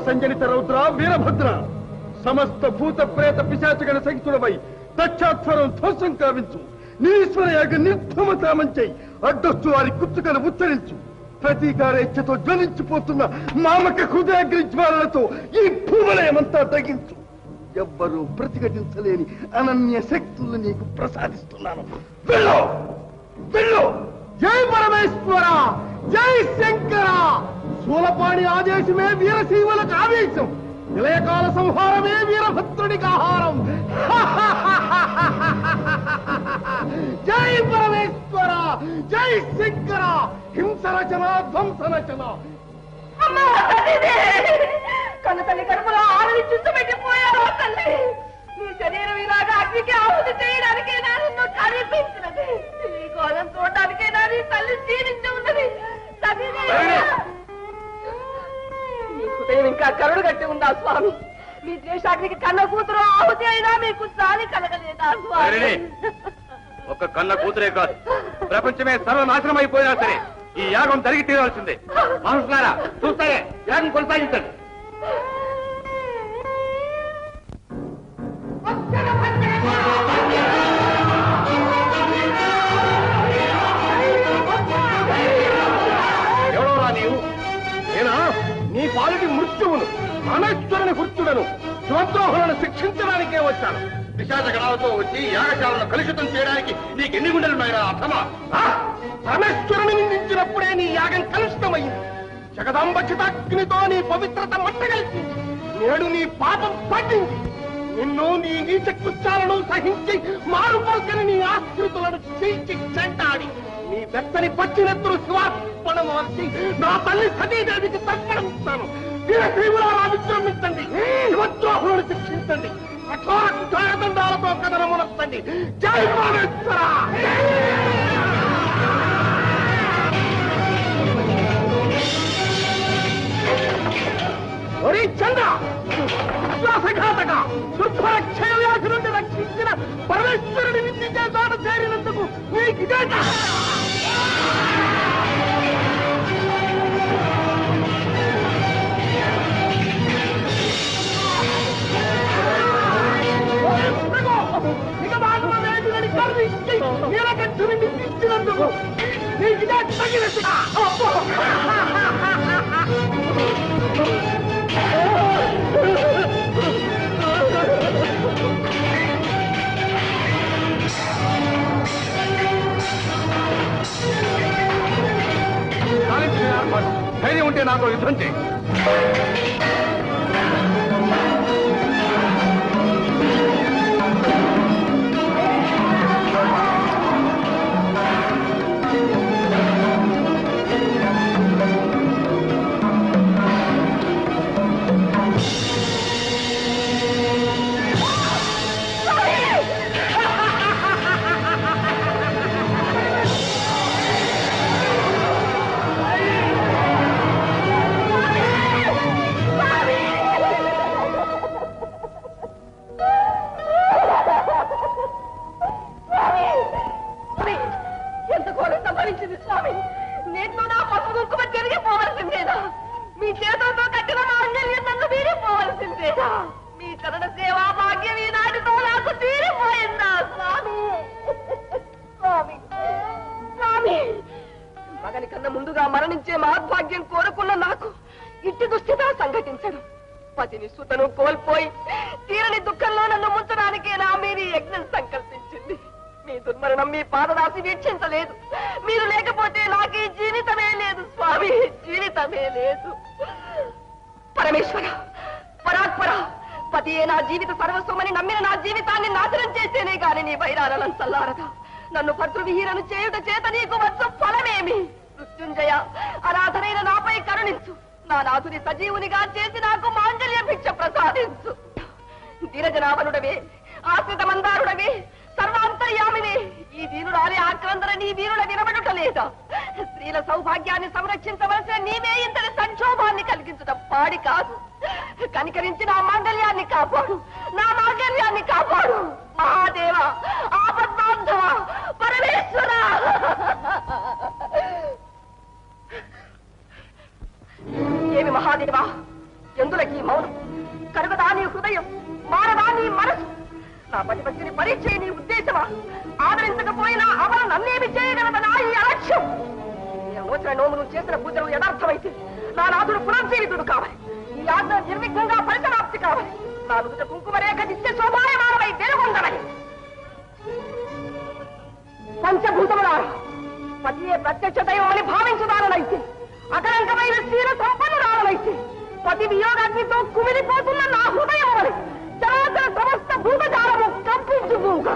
సంజనిత రౌద్ర వీరభద్ర, సమస్త భూత ప్రేత పిశాచగణ సహితుడవై దక్షాధ్వరం ధ్వంసం కావించు. నీశ్వర యాగ నిర్ధమతామంచై అడ్డొచ్చు వారి కుచ్చుకను ఉచ్చరించు. ప్రతీకారేచ్ఛతో జ్వలించిపోతున్న మామక హృదయగ్రీజ్వాలతో ఈ భూమలయమంతా తగ్గించు. ఎవ్వరూ ప్రతిఘటించలేని అనన్య శక్తులు నీకు ప్రసాదిస్తున్నాను. వెళ్ళు వెళ్ళు. జై పరమేశ్వర, జై శంకర. శూలపాణి ఆదేశమే వీరశైవులకు ఆవేశం, విలయకాల సంహారమే వీరభద్రుడికి ఆహారం. జై పరమేశ్వర, జై శంకర. హింస రచన, ధ్వంస రచన. కన్న తల్లి కడుపులో ఆడని చుట్టుపెట్టిపోయారు తల్లి. నీ శరీరం ఇలాగా అగ్నికి ఆహుతి చేయడానికైనా నిన్ను కనిపించినది. ఈ గోళం చూడడానికైనా నీ తల్లి జీవించి ఉన్నది. నీ హృదయం ఇంకా కరుడు కట్టి ఉందా స్వామి? మీ ద్వేషాగ్నికి కన్న కూతురు ఆహుతి అయినా మీకు సాలి కలగలేదా స్వామి? ఒక కన్న కూతురే కాదు, ప్రపంచమే సర్వనాశనం అయిపోయినా సరే ఈ యాగం జరిగి తీరవలసిందే. మనుషులారా చూస్తారే, యాగం కొనసాగించండి. ఎవడోరా నీవు? నేనా నీ పాలిటి మృత్యువును, అమేశ్వరుని హృత్యుడను, శివద్రోహులను శిక్షించడానికే వచ్చాను. పిశాచ గణాలతో వచ్చి యాగశాలను కలుషితం చేయడానికి నీకు ఎన్ని గుండెలున్నాయా అర్థమా? పరమేశ్వరుని నిందించినప్పుడే నీ యాగం కలుషితమైంది. జగదాంబ చితాగ్నితో నీ పవిత్రత మట్టగలిసింది. నేడు నీ పాపం పట్టింది. నిన్ను నీ నీచ కృత్యాలను సహించి మారుపల్కని నీ ఆశ్రితులను చీల్చి చెంటాడి నీ వెత్తని పచ్చినెత్తులు శివార్పణం వచ్చి నా తల్లి సతీదేవికి తర్పణిస్తాను. వీరశైవులారా విజృంభించండి, శివద్రోహులను శిక్షించండి, కఠోర దండాలతో కథనమునొస్తండి. జై పరమేశ్వర. ఒరే చంద్ర, విశ్వాసఘాతక దుర్భర క్షయవ్యాధి నుండి రక్షించిన పరమేశ్వరుని నిందించే చోట చేరినందుకు నీకు కర్ణించి నీలకంఠుని నిందించినందుకు నీకు తగినట్టు. ధైర్యం ఉంటే నాతో యుద్ధం చేయి. ఎంత ఘోరం సంభవించింది స్వామి. నేను నా పసుపు కుంకుమ తిరిగిపోవలసిందేనా? మీ చేతులతో కట్టిన మాంగళ్యం నన్ను వీడిపోవలసిందేనా? మీ చరణ సేవా భాగ్యం ఈనాటితో నాకు తీరిపోయిందా స్వామి? స్వామి స్వామి, మగని కన్నా ముందుగా మరణించే మహద్భాగ్యం కోరుకున్న నాకు ఇట్టి దుస్థిత సంఘటించడం, పతిని సుతను కోల్పోయి తీరని దుఃఖంలో నన్ను ముంచడానికేనా మీరు యజ్ఞం సంకల్పించింది? మీ దుర్మరణం మీ పాదదాసి వీక్షించలేదు. మీరు లేకపోతే నాకు ఈ జీవితమే లేదు స్వామి, జీవితమే లేదు. పరమేశ్వర, పరాత్పర, పతియే నా జీవిత సర్వస్వమని నమ్మిన నా జీవితాన్ని నాశనం చేసేనే గాని నీ వైరాలను చల్లారదా? నన్ను భద్రవిహీనను చేయుట చేత నీకు వచ్చు ఫలమేమి? మృత్యుంజయ, అనాథనైన నాపై కరుణించు. నా నాథుని సజీవునిగా చేసి నాకు మాంగళ్య భిక్ష ప్రసాదించు. ధీరజనాభనుడవే, ఆశ్రిత మందారుడవే, సర్వాంతర్యామిని, ఈ దీనురాలి ఆక్రందన నీ వీరుల వినబడుట లేదా? స్త్రీల సౌభాగ్యాన్ని సంరక్షించవలసిన నీవే ఇంతటి సంక్షోభాన్ని కలిగించడం పాడి కాదు. కనికరించి నా మాంగళ్యాన్ని కాపాడు, నా మాంగళ్యాన్ని కాపాడు. మహాదేవ, ఆపద్బాంధవ, పరమేశ్వర. ఏమి మహాదేవా, ఎందులకి మౌనం? కరుగదా నీ హృదయం, మారదా నీ మనసు? నా పతిపత్తిని పరీక్ష నీ ఉద్దేశమా? ఆదరించకపోయినా అవరు నన్నేమి చేయగలదనా ఈ అలక్ష్యం? నోములు చేసిన పూజలు యథార్థమైతే నా నాథుడు పునర్జీవితుడు కావాలి. ఈ ఆజ్ఞ నిర్విఘ్నంగా పరిసమాప్తి కావాలి. నా నుదుట కుంకుమ రేఖ నిత్య శోభాయమానమై వెలుగొందమని. పంచభూతములారా, పతియే ప్రత్యక్ష దైవమని భావించుదానైతే, అకలంకమైన శీల సంపన్నురాలనైతే, పతి వియోగాగ్నితో కుమిలిపోతున్న నా హృదయం అని చరాచర సమస్త భూతజాలము కంపించుగా.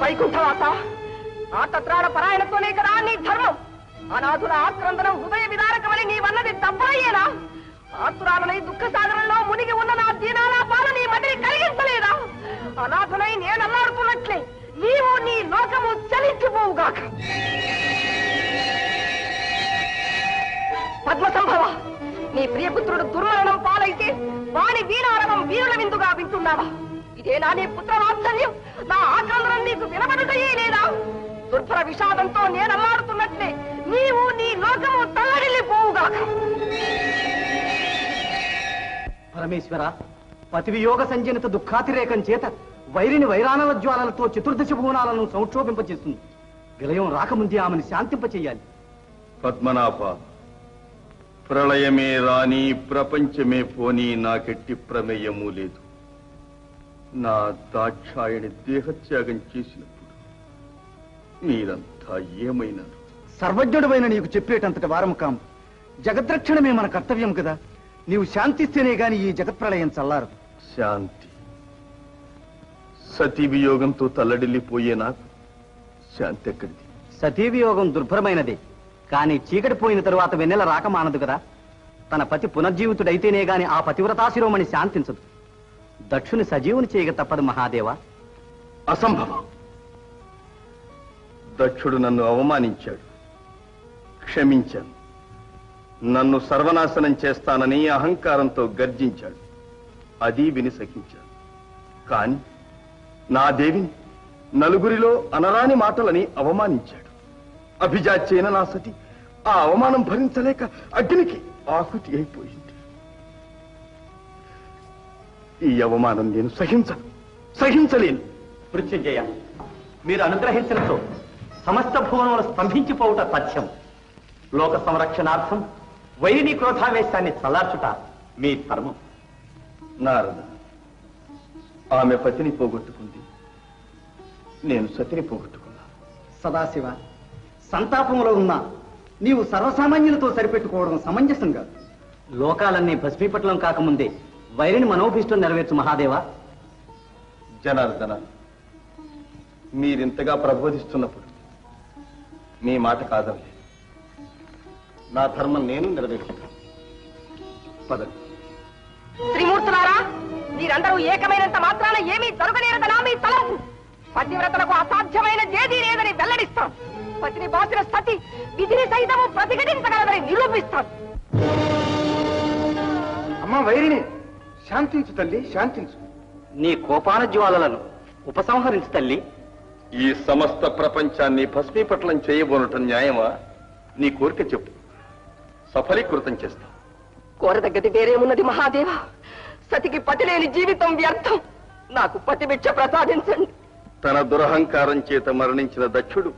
వైకుంఠవాస, ఆర్తత్రాణ పరాయణతోనే కదా నీ ధర్మం. అనాథుల ఆక్రందనం హృదయ విదారకమని నీవన్నది తప్పయ్యేనా? ఆతురాలనై దుఃఖ సాగరంలో మునిగి ఉన్న నా దీనాలాపాలు నీ మదిని కలిగించలేదా? అనాథులై నేనల్లాడుతున్నట్లే నీవు నీ లోకము చలించిపోవుగాక. పద్మసంభవ, నీ ప్రియపుత్రుడు దుర్మరణం పాలైతే వాని వీణారవం వీరుల విందుగా వింటున్నావా? ఇదేనా నీ పుత్రవాత్సల్యం? నా ఆక్రందనం నీకు వినబడుటయే లేదా? దుర్భర విషాదంతో నేనల్లాడుతున్నట్లే నీవు నీ లోకము తల్లడిల్లిపోవుగాక. పరమేశ్వర, పతివియోగ సంజనిత దుఃఖాతిరేకం చేత వైరిని వైరానల జ్వాలలతో చతుర్దశ భువనాలను సంక్షోభింపచేస్తుంది. విలయం రాకముందే ఆమెను శాంతింపచేయాలి. పద్మనాభ, ప్రళయమే రాని ప్రపంచమే పోని నాకెట్టి ప్రమేయము లేదు. నా దాక్షాయణి దేహత్యాగం చేసినప్పుడు మీరంతా ఏమైనారు? సర్వజ్ఞుడమైన నీకు చెప్పేటంతటి వారము కాము. జగద్రక్షణమే మన కర్తవ్యం కదా. నీవు శాంతిస్తేనే గాని ఈ జగత్ప్రళయం చల్లారు. శాంతి? సతీ వియోగంతో తల్లడిల్లిపోయే నాకు శాంతి ఎక్కడిది? సతీవియోగం దుర్భరమైనది, కానీ చీకటి పోయిన తరువాత వెన్నెల రాక మానదు కదా. తన పతి పునర్జీవితుడైతేనే గాని ఆ పతివ్రతాశిరోమణి శాంతించదు. దక్షుని సజీవుని చేయక తప్పదు మహాదేవ. అసంభవం. దక్షుడు నన్ను అవమానించాడు, క్షమించాను. నన్ను సర్వనాశనం చేస్తానని అహంకారంతో గర్జించాడు, అది విని సహించాను. కాని నా దేవిని నలుగురిలో అనరాని మాటలని అవమానించాడు. అభిజాత్యైన నా సతి ఆ అవమానం భరించలేక అగ్నికి ఆకుతి అయిపోయింది. ఈ అవమానం నేను సహించలేను. మృత్యుంజయ, మీరు అనుగ్రహించడంతో సమస్త భువనములు స్తంభించిపోవుట సత్యం. లోక సంరక్షణార్థం వైరిని క్రోధావేశాన్ని చల్లార్చుట మీ ధర్మం. నారద, ఆమె పతిని పోగొట్టుకుంది, నేను సతిని పోగొట్టుకున్నాను. సదాశివ, సంతాపంలో ఉన్నా నీవు సర్వసామాన్యులతో సరిపెట్టుకోవడం సమంజసం కాదు. లోకాలన్నీ భస్మీపట్లం కాకముందే వైరిని మనోభీష్టం నెరవేర్చు మహాదేవా. జనార్దన, మీరింతగా ప్రబోధిస్తున్నప్పుడు మీ మాట కాదనలేదు. నా ధర్మం నేను నెరవేర్చుతాను. పదండి. త్రిమూర్తులారా, మీరందరూ ఏకమైనంత మాత్రాన ఏమీ జరగలేరదనా మీ తలంపు? పతివ్రతలకు అసాధ్యమైన జేదీ లేదని వెల్లడిస్తాం. పతిని బాసిన సతి విధిని సైతము ప్రతిఘటించగలదని నిరూపిస్తాం. అమ్మా వైరిని, శాంతించు తల్లి, శాంతించు. నీ కోపాన జ్వాలలను ఉపసంహరించు తల్లి. ఈ సమస్త ప్రపంచాన్ని భస్మీపట్లం చేయబోనటం న్యాయమా? నీ కోరిక చెప్పు, సఫలీకృతం చేస్తాం. కోరదగ్గది వేరేమున్నది మహాదేవ. సతికి పతి లేని జీవితం వ్యర్థం. నాకు పతిభిక్ష ప్రసాదించండి. తన దురహంకారం చేత మరణించిన దక్షుడు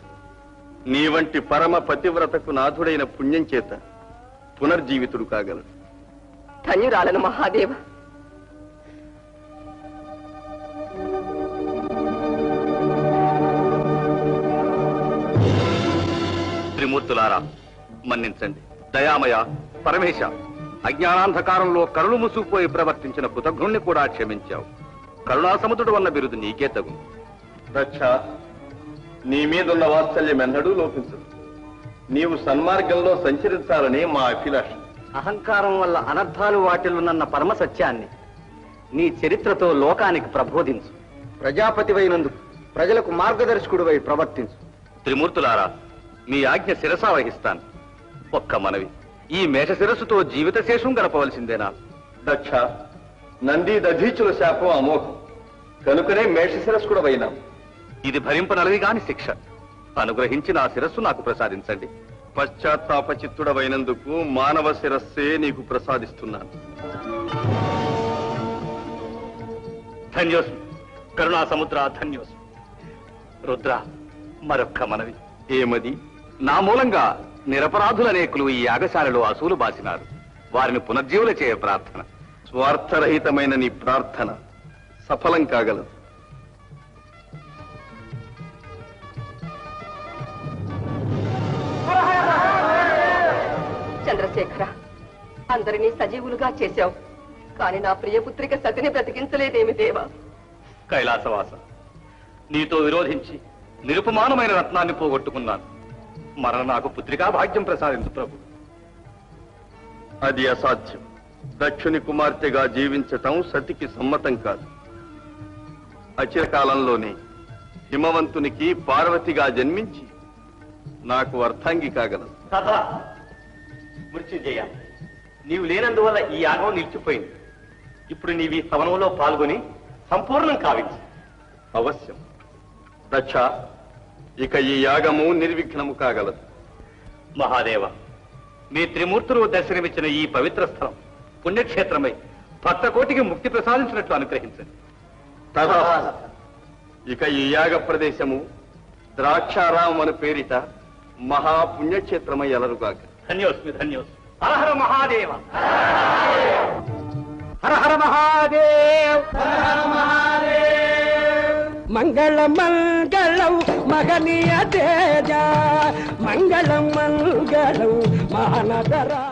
నీ వంటి పరమ పతివ్రతకు నాథుడైన పుణ్యం చేత పునర్జీవితుడు కాగలడు. ధన్యురాలను మహాదేవ. త్రిమూర్తులారా, మన్నించండి. దయామయ, పరమేశ, అజ్ఞానాంధకారంలో కరుణ ముసుకుపోయి ప్రవర్తించిన కృతజ్ఞుణ్ణి కూడా క్షమించావు. కరుణాసముద్రుడు అన్న బిరుదు నీకే తగు. దక్ష, నీ మీదున్న వాత్సల్యం ఎన్నడూ లోపించదు. నీవు సన్మార్గంలో సంచరించాలని మా అభిలాష. అహంకారం వల్ల అనర్థాలు వాటిల్లునన్న పరమ సత్యాన్ని నీ చరిత్రతో లోకానికి ప్రబోధించు. ప్రజాపతివైనందుకు ప్రజలకు మార్గదర్శకుడివై ప్రవర్తించు. త్రిమూర్తులారా, మీ ఆజ్ఞ శిరసా వహిస్తాను. ఒక్క మనవి, ఈ మేష శిరస్సుతో జీవిత శేషం గడపవలసిందేనా? దక్ష, నంది దధీచుల శాపం అమోఘం కనుకనే మేషశిరస్కుడవైనాం. ఇది భరింపనలవి గాని శిక్ష. అనుగ్రహించి నా శిరస్సు నాకు ప్రసాదించండి. పశ్చాత్తాపచిత్తుడవైనందుకు మానవ శిరస్సే నీకు ప్రసాదిస్తున్నాను. ధన్యోస్మి కరుణా సముద్ర ధన్యోస్మి. రుద్ర, మరొక్క మనవి. ఏమది? నా మూలంగా నిరపరాధులనేకులు ఈ యాగశాలలో అసూలు బాసినారు. వారిని పునర్జీవుల చేయ ప్రార్థన. స్వార్థరహితమైన నీ ప్రార్థన సఫలం కాగలదు. చంద్రశేఖర, అందరినీ సజీవులుగా చేశావు, కాని నా ప్రియపుత్రిక సతిని బ్రతికించలేదేమి దేవా? కైలాసవాస, నీతో విరోధించి నిరుపమానమైన రత్నాన్ని పోగొట్టుకున్నాను. మరణ నాకు పుత్రికా భాగ్యం ప్రసాదించు ప్రభు. అది అసాధ్యం. దక్షుని కుమార్తెగా జీవించటం సతికి సమ్మతం కాదు. అచిరకాలంలోనే హిమవంతునికి పార్వతిగా జన్మించి నాకు అర్థాంగి కాగలదు. తథా మృత్యుంజయ, నీవు లేనందువల్ల ఈ యాగం నిలిచిపోయింది. ఇప్పుడు నీవు ఈ స్థవనంలో పాల్గొని సంపూర్ణం కావించు. అవశ్యం. దక్ష, ఇక ఈ యాగము నిర్విఘ్నము కాగలదు. మహాదేవ, మీ త్రిమూర్తులు దర్శనమిచ్చిన ఈ పవిత్ర స్థలం పుణ్యక్షేత్రమై భక్త కోటికి ముక్తి ప్రసాదించినట్లు అనుగ్రహించండి. తథా. ఇక ఈ యాగ ప్రదేశము ద్రాక్షారామం అను పేరిట మహాపుణ్యక్షేత్రమై అలరుగాక. ధన్యోస్మి ధన్యోస్మి. హర హర మహాదేవ. హర హర మహాదేవ్. మంగళం మంగళం మహనీయ తేజ, మంగళం మంగళం మహానగరా.